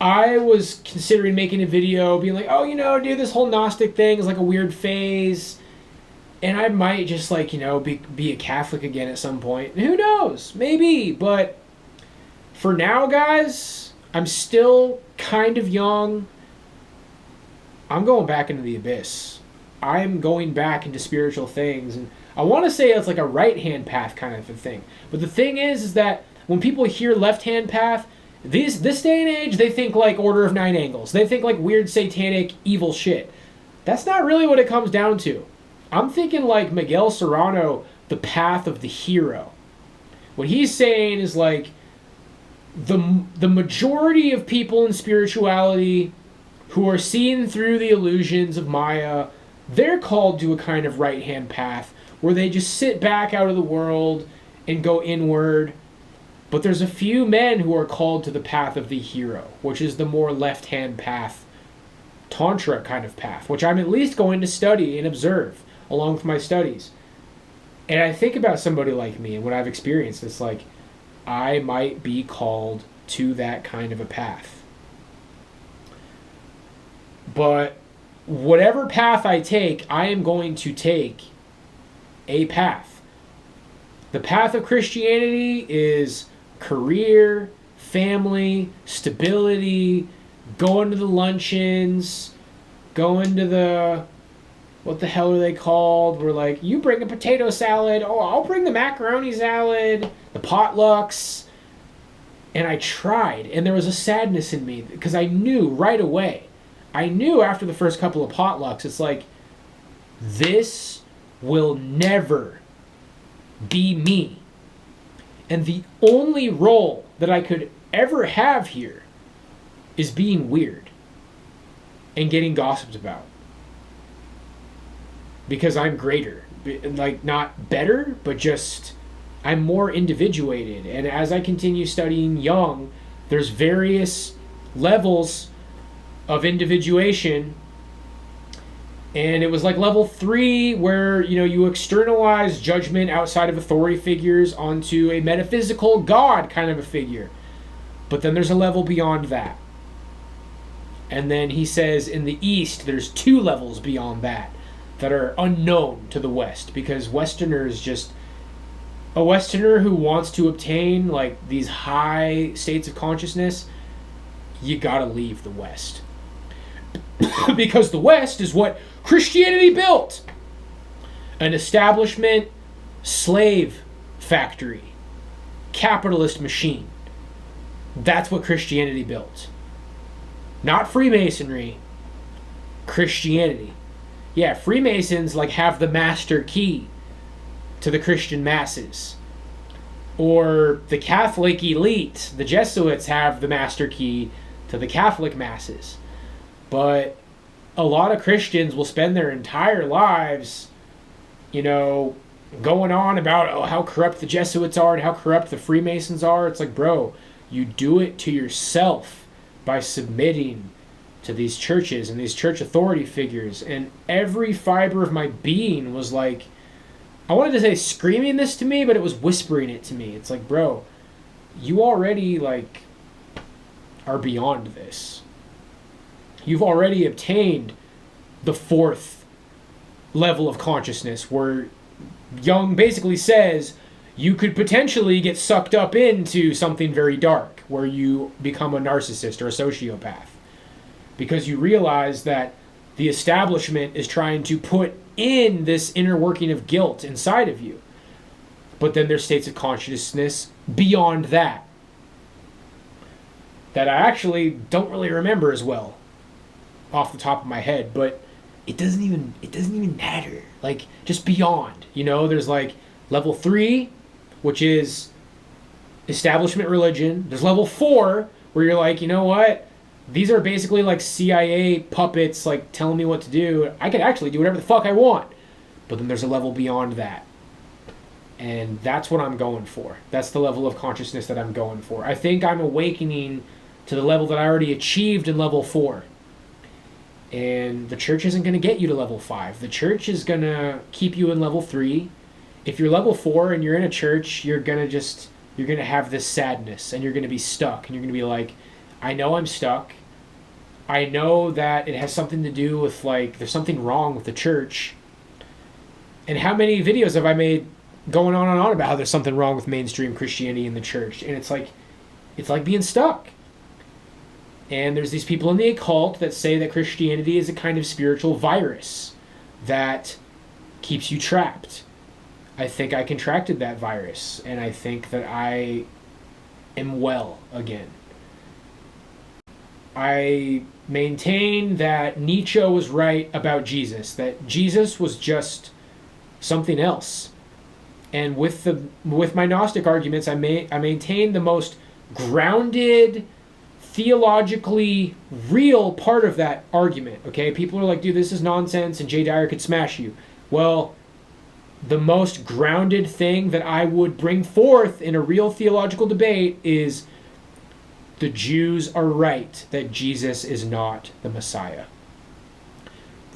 I was considering making a video being like, oh, you know, dude, this whole Gnostic thing is like a weird phase. And I might just, like, you know, be a Catholic again at some point. Who knows? Maybe. But for now, guys, I'm still kind of young. I'm going back into the abyss. I'm going back into spiritual things. And I want to say it's like a right-hand path kind of a thing. But the thing is that when people hear left-hand path, this day and age, they think like Order of Nine Angles. They think like weird, satanic, evil shit. That's not really what it comes down to. I'm thinking like Miguel Serrano, the path of the hero. What he's saying is like the majority of people in spirituality who are seeing through the illusions of Maya, they're called to a kind of right-hand path where they just sit back out of the world and go inward. But there's a few men who are called to the path of the hero, which is the more left-hand path, Tantra kind of path, which I'm at least going to study and observe along with my studies. And I think about somebody like me and what I've experienced. It's like, I might be called to that kind of a path. But whatever path I take, I am going to take a path. The path of Christianity is career, family, stability, going to the luncheons, going to the, what the hell are they called? We're like, you bring a potato salad. Oh, I'll bring the macaroni salad, the potlucks. And I tried, and there was a sadness in me because I knew right away. I knew after the first couple of potlucks, it's like, this will never be me. And the only role that I could ever have here is being weird and getting gossiped about. Because I'm greater. Like, not better, but just I'm more individuated. And as I continue studying Jung, there's various levels of individuation. And it was like level 3 where, you externalize judgment outside of authority figures onto a metaphysical God kind of a figure. But then there's a level beyond that. And then he says in the East, there's 2 levels beyond that are unknown to the West, because Westerners just... A Westerner who wants to obtain like these high states of consciousness, you gotta leave the West. Because the West is what Christianity built. An establishment, slave factory, capitalist machine. That's what Christianity built. Not Freemasonry, Christianity. Yeah, Freemasons like have the master key to the Christian masses. Or the Catholic elite, the Jesuits, have the master key to the Catholic masses. But a lot of Christians will spend their entire lives, going on about how corrupt the Jesuits are and how corrupt the Freemasons are. It's like, bro, you do it to yourself by submitting to these churches and these church authority figures. And every fiber of my being was like, I wanted to say screaming this to me, but it was whispering it to me. It's like, bro, you already are beyond this. You've already obtained the 4th level of consciousness, where Jung basically says you could potentially get sucked up into something very dark, where you become a narcissist or a sociopath. Because you realize that the establishment is trying to put in this inner working of guilt inside of you. But then there's states of consciousness beyond that I actually don't really remember as well off the top of my head, but it doesn't even matter. Like, just beyond, there's like level 3, which is establishment religion. There's level 4 where you're like, you know what? These are basically like CIA puppets, like telling me what to do. I can actually do whatever the fuck I want. But then there's a level beyond that. And that's what I'm going for. That's the level of consciousness that I'm going for. I think I'm awakening to the level that I already achieved in level 4. And the church isn't going to get you to level 5. The church is going to keep you in level 3. If you're level 4 and you're in a church, you're going to have this sadness, and you're going to be stuck. And you're going to be like, I know I'm stuck. I know that it has something to do with, there's something wrong with the church. And how many videos have I made going on and on about how there's something wrong with mainstream Christianity in the church? And it's like being stuck. And there's these people in the occult that say that Christianity is a kind of spiritual virus that keeps you trapped. I think I contracted that virus, and I think that I am well again. I maintain that Nietzsche was right about Jesus, that Jesus was just something else. And with my Gnostic arguments, I maintain the most grounded, theologically real part of that argument. Okay, people are like, dude, this is nonsense, and Jay Dyer could smash you. Well, the most grounded thing that I would bring forth in a real theological debate is the Jews are right that Jesus is not the Messiah.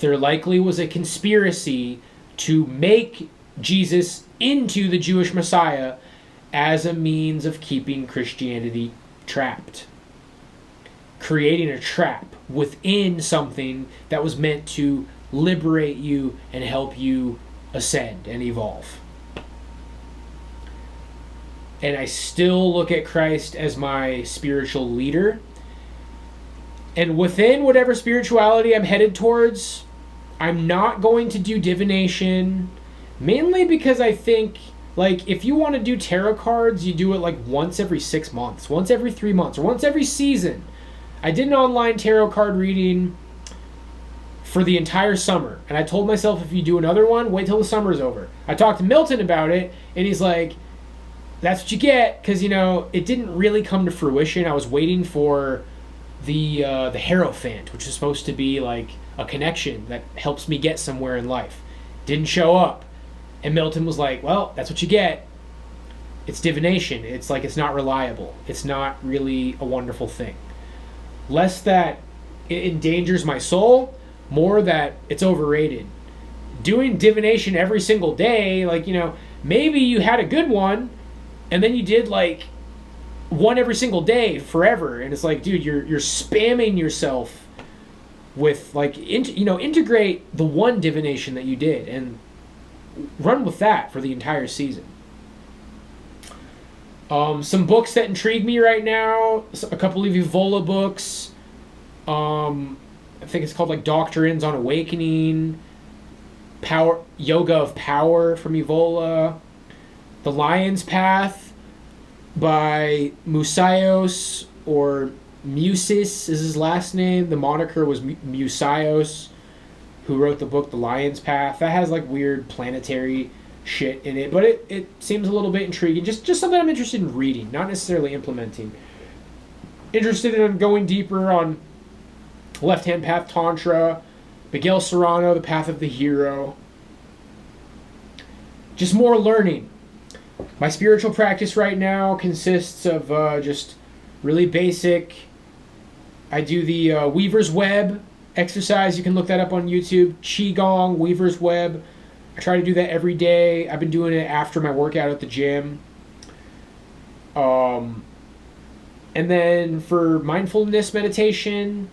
There likely was a conspiracy to make Jesus into the Jewish Messiah as a means of keeping Christianity trapped. Creating a trap within something that was meant to liberate you and help you ascend and evolve. And I still look at Christ as my spiritual leader. And within whatever spirituality I'm headed towards, I'm not going to do divination, mainly because I think, if you want to do tarot cards, you do it once every 6 months, once every 3 months, or once every season. I did an online tarot card reading for the entire summer, and I told myself, if you do another one, wait till the summer's over. I talked to Milton about it, and he's like, that's what you get, because, it didn't really come to fruition. I was waiting for the Hierophant, which is supposed to be a connection that helps me get somewhere in life. Didn't show up. And Milton was like, well, that's what you get. it's divination. It's like it's not reliable. It's not really a wonderful thing. Less that it endangers my soul, more that it's overrated. Doing divination every single day, like, maybe you had a good one, and then you did like one every single day forever, and it's like, dude, you're spamming yourself with like, integrate the one divination that you did and run with that for the entire season. Some books that intrigue me right now, a couple of Evola books. I think it's called like Doctrines on Awakening, Yoga of Power from Evola, The Lion's Path by Musaios, or Musis is his last name. The moniker was Musaios, who wrote the book The Lion's Path. That has like weird planetary shit in it, but it seems a little bit intriguing. Just something I'm interested in reading, not necessarily implementing. Interested in going deeper on Left Hand Path Tantra, Miguel Serrano, The Path of the Hero. Just more learning. My spiritual practice right now consists of just really basic. I do the Weaver's Web exercise. You can look that up on YouTube. Qigong, Weaver's Web. I try to do that every day. I've been doing it after my workout at the gym. And then for mindfulness meditation,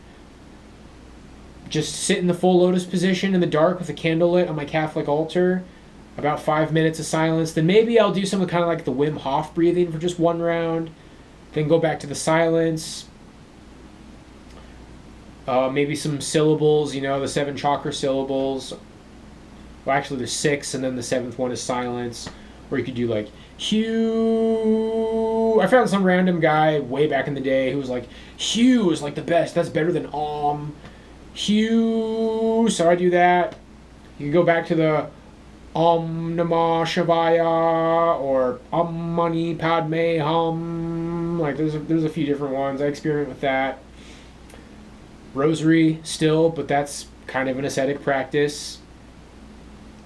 just sit in the full lotus position in the dark with a candle lit on my Catholic altar. About 5 minutes of silence. Then maybe I'll do something kind of like the Wim Hof breathing for just one round. Then go back to the silence. Maybe some syllables, the 7 chakra syllables. Well, actually, there's 6, and then the 7th one is silence. Or you could do like, Hugh. I found some random guy way back in the day who was like, Hugh is like the best. That's better than Hugh. So I do that. You can go back to the Om Namah Shivaya or Om Mani Padme Hum. Like there's a few different ones. I experiment with that. Rosary still, but that's kind of an ascetic practice.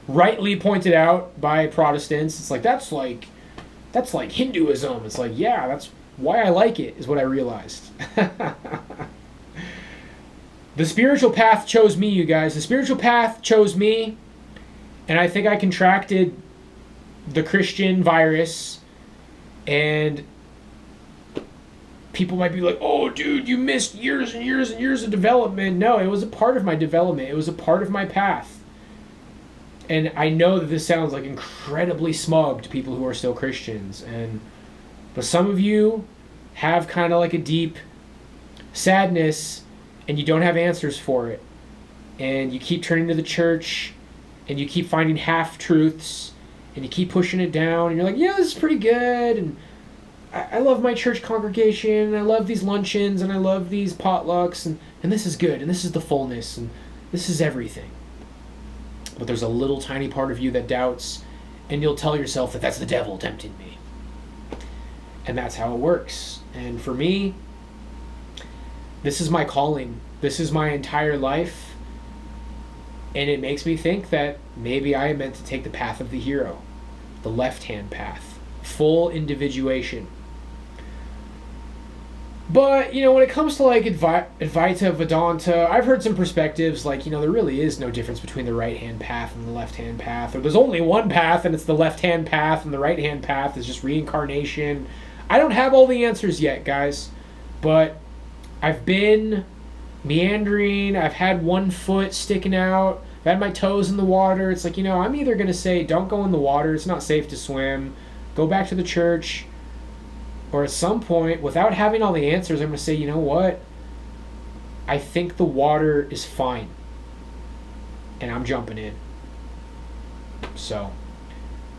Rightly pointed out by Protestants. It's like that's like Hinduism. It's like, yeah, that's why I like it, is what I realized. The spiritual path chose me, you guys. The spiritual path chose me. And I think I contracted the Christian virus, and people might be like, oh, dude, you missed years and years and years of development. No, it was a part of my development. It was a part of my path. And I know that this sounds like incredibly smug to people who are still Christians. But some of you have kind of like a deep sadness, and you don't have answers for it. And you keep turning to the church, and you keep finding half-truths, and you keep pushing it down, and you're like, yeah, this is pretty good, and I love my church congregation, and I love these luncheons, and I love these potlucks, and this is good, and this is the fullness, and this is everything. But there's a little tiny part of you that doubts, and you'll tell yourself that that's the devil tempting me. And that's how it works. And for me, this is my calling. This is my entire life. And it makes me think that maybe I am meant to take the path of the hero, the left-hand path, full individuation. But, when it comes to like Advaita Vedanta, I've heard some perspectives like, there really is no difference between the right-hand path and the left-hand path. Or there's only one path, and it's the left-hand path, and the right-hand path is just reincarnation. I don't have all the answers yet, guys. But I've been meandering. I've had one foot sticking out. I've had my toes in the water. It's like, I'm either going to say, don't go in the water. It's not safe to swim. Go back to the church. Or at some point, without having all the answers, I'm going to say, you know what? I think the water is fine. And I'm jumping in. So,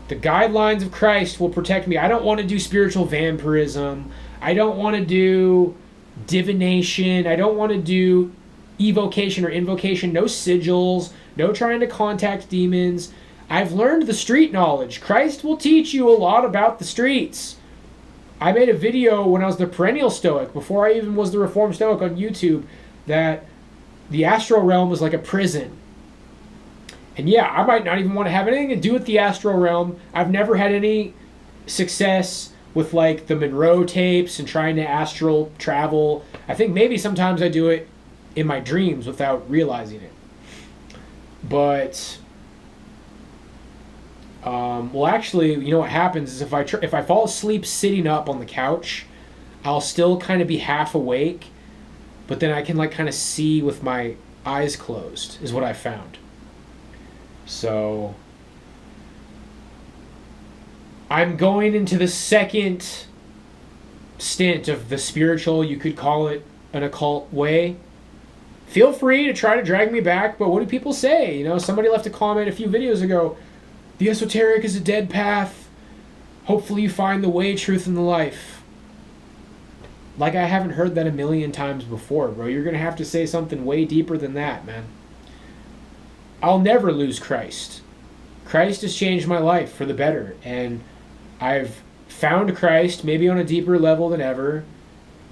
the guidelines of Christ will protect me. I don't want to do spiritual vampirism. I don't want to do divination. I don't want to do evocation or invocation. No sigils. No trying to contact demons. I've learned the street knowledge. Christ will teach you a lot about the streets. I made a video when I was the perennial Stoic, before I even was the Reformed Stoic on YouTube, that the astral realm was like a prison. And yeah, I might not even want to have anything to do with the astral realm. I've never had any success with like the Monroe tapes and trying to astral travel. I think maybe sometimes I do it in my dreams without realizing it. But well, actually, you know what happens is if I fall asleep sitting up on the couch, I'll still kind of be half awake, but then I can like kind of see with my eyes closed, is what I found. So I'm going into the second stint of the spiritual, you could call it an occult way. Feel free to try to drag me back, but what do people say? You know, somebody left a comment a few videos ago, the esoteric is a dead path. Hopefully you find the way, truth, and the life. Like, I haven't heard that a million times before, bro. You're going to have to say something way deeper than that, man. I'll never lose Christ. Christ has changed my life for the better, and I've found Christ maybe on a deeper level than ever,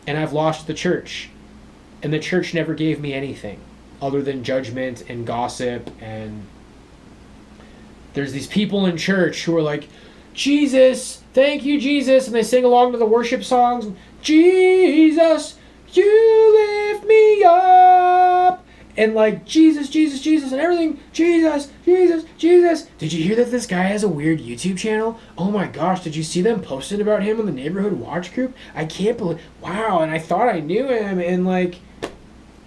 and I've lost the church. And the church never gave me anything other than judgment and gossip. And there's these people in church who are like, Jesus, thank you, Jesus. And they sing along to the worship songs. Jesus, you lift me up. And like, Jesus, Jesus, Jesus, and everything. Jesus, Jesus, Jesus. Did you hear that this guy has a weird YouTube channel? Oh my gosh, did you see them posted about him in the neighborhood watch group? I can't believe, wow, and I thought I knew him, and like,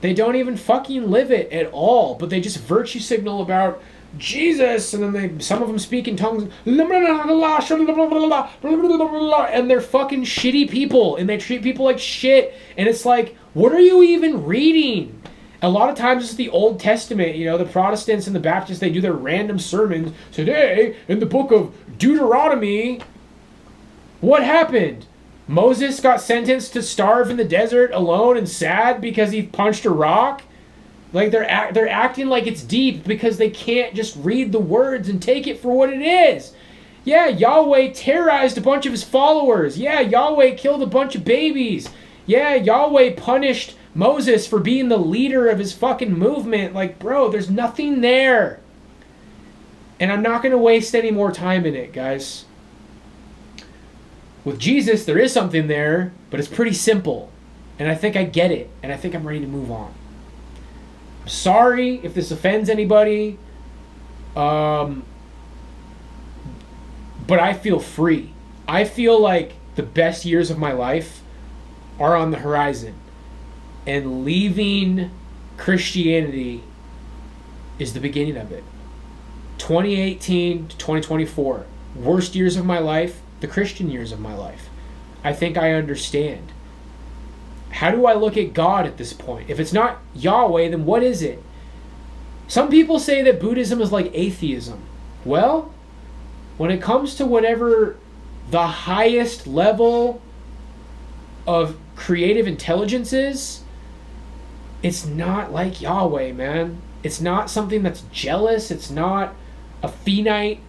they don't even fucking live it at all, but they just virtue signal about Jesus, and then some of them speak in tongues, and they're fucking shitty people, and they treat people like shit, and it's like, what are you even reading? A lot of times it's the Old Testament, you know, the Protestants and the Baptists, they do their random sermons. Today, in the book of Deuteronomy, what happened? Moses got sentenced to starve in the desert alone and sad because he punched a rock? Like, they're acting like it's deep because they can't just read the words and take it for what it is. Yeah, Yahweh terrorized a bunch of his followers. Yeah, Yahweh killed a bunch of babies. Yeah, Yahweh punished Moses for being the leader of his fucking movement. Like, bro, there's nothing there. And I'm not going to waste any more time in it, guys. With Jesus, there is something there, but it's pretty simple. And I think I get it. And I think I'm ready to move on. I'm sorry if this offends anybody. But I feel free. I feel like the best years of my life are on the horizon. And leaving Christianity is the beginning of it. 2018 to 2024. Worst years of my life, the Christian years of my life. I think I understand. How do I look at God at this point? If it's not Yahweh, then what is it? Some people say that Buddhism is like atheism. Well, when it comes to whatever the highest level of creative intelligence is, it's not like Yahweh, man. It's not something that's jealous. It's not a finite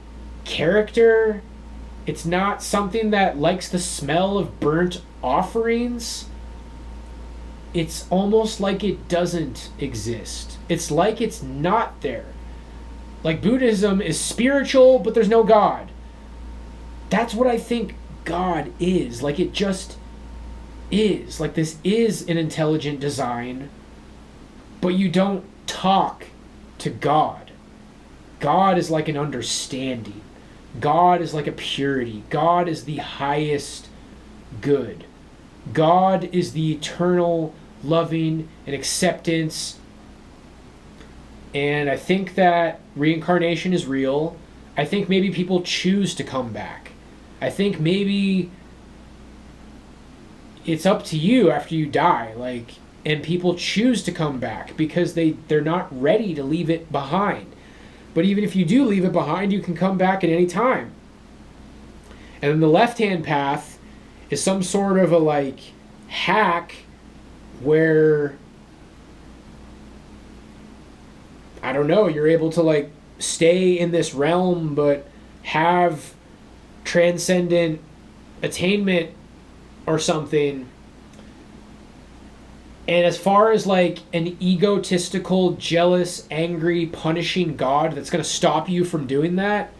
character. It's not something that likes the smell of burnt offerings. It's almost like it doesn't exist. It's like it's not there. Like, Buddhism is spiritual, but there's no God. That's what I think God is. Like, it just is. Like, this is an intelligent design, but you don't talk to God. God is like an understanding. God is like a purity. God is the highest good. God is the eternal loving and acceptance. And I think that reincarnation is real. I think maybe people choose to come back. I think maybe it's up to you after you die. Like, and people choose to come back because they're not ready to leave it behind. But even if you do leave it behind, you can come back at any time. And then the left-hand path is some sort of a like hack where, I don't know, you're able to like stay in this realm but have transcendent attainment or something. And as far as like an egotistical, jealous, angry, punishing God that's going to stop you from doing that,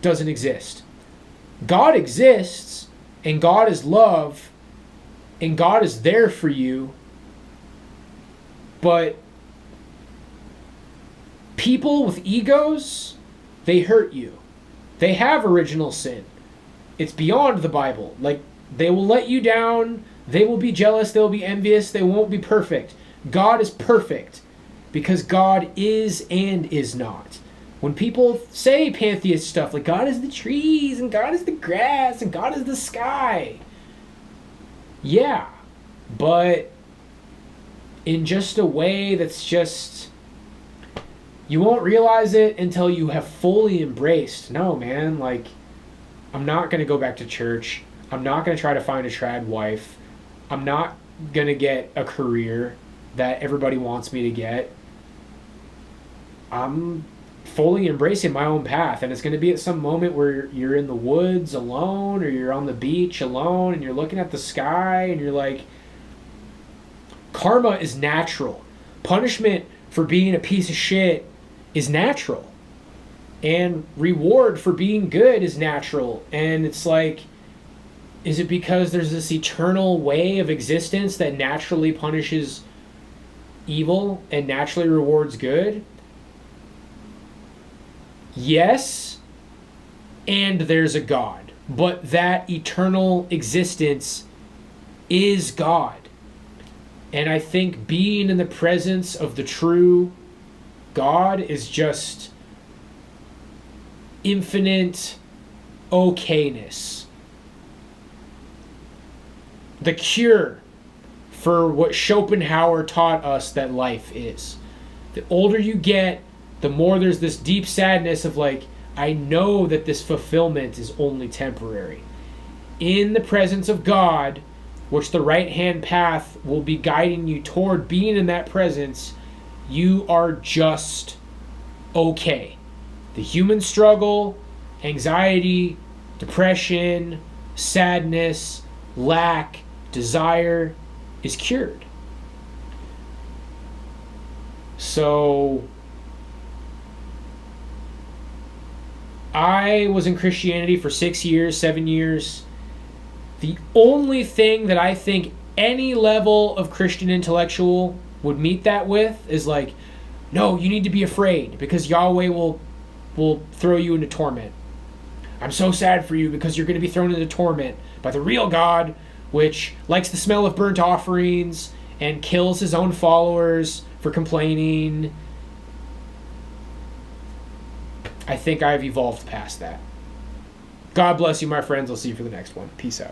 doesn't exist. God exists, and God is love, and God is there for you, but people with egos, they hurt you. They have original sin. It's beyond the Bible. Like, they will let you down. They will be jealous. They will be envious. They won't be perfect. God is perfect because God is and is not. When people say pantheist stuff, like God is the trees and God is the grass and God is the sky. Yeah, but in just a way that's just... You won't realize it until you have fully embraced. No, man, like, I'm not going to go back to church. I'm not going to try to find a trad wife. I'm not going to get a career that everybody wants me to get. I'm fully embracing my own path, and it's going to be at some moment where you're in the woods alone, or you're on the beach alone, and you're looking at the sky, and you're like, karma is natural. Punishment for being a piece of shit is natural, and reward for being good is natural. And it's like, is it because there's this eternal way of existence that naturally punishes evil and naturally rewards good? Yes, and there's a God, but that eternal existence is God. And I think being in the presence of the true God is just infinite okayness. The cure for what Schopenhauer taught us that life is. The older you get, the more there's this deep sadness of like, I know that this fulfillment is only temporary. In the presence of God, which the right-hand path will be guiding you toward being in that presence, you are just okay. The human struggle, anxiety, depression, sadness, lack, desire is cured. So I was in Christianity for 6 years, 7 years. The only thing that I think any level of Christian intellectual would meet that with is like, no, you need to be afraid because Yahweh will throw you into torment. I'm so sad for you because you're going to be thrown into torment by the real God, which likes the smell of burnt offerings and kills his own followers for complaining. I think I've evolved past that. God bless you, my friends. I'll see you for the next one. Peace out.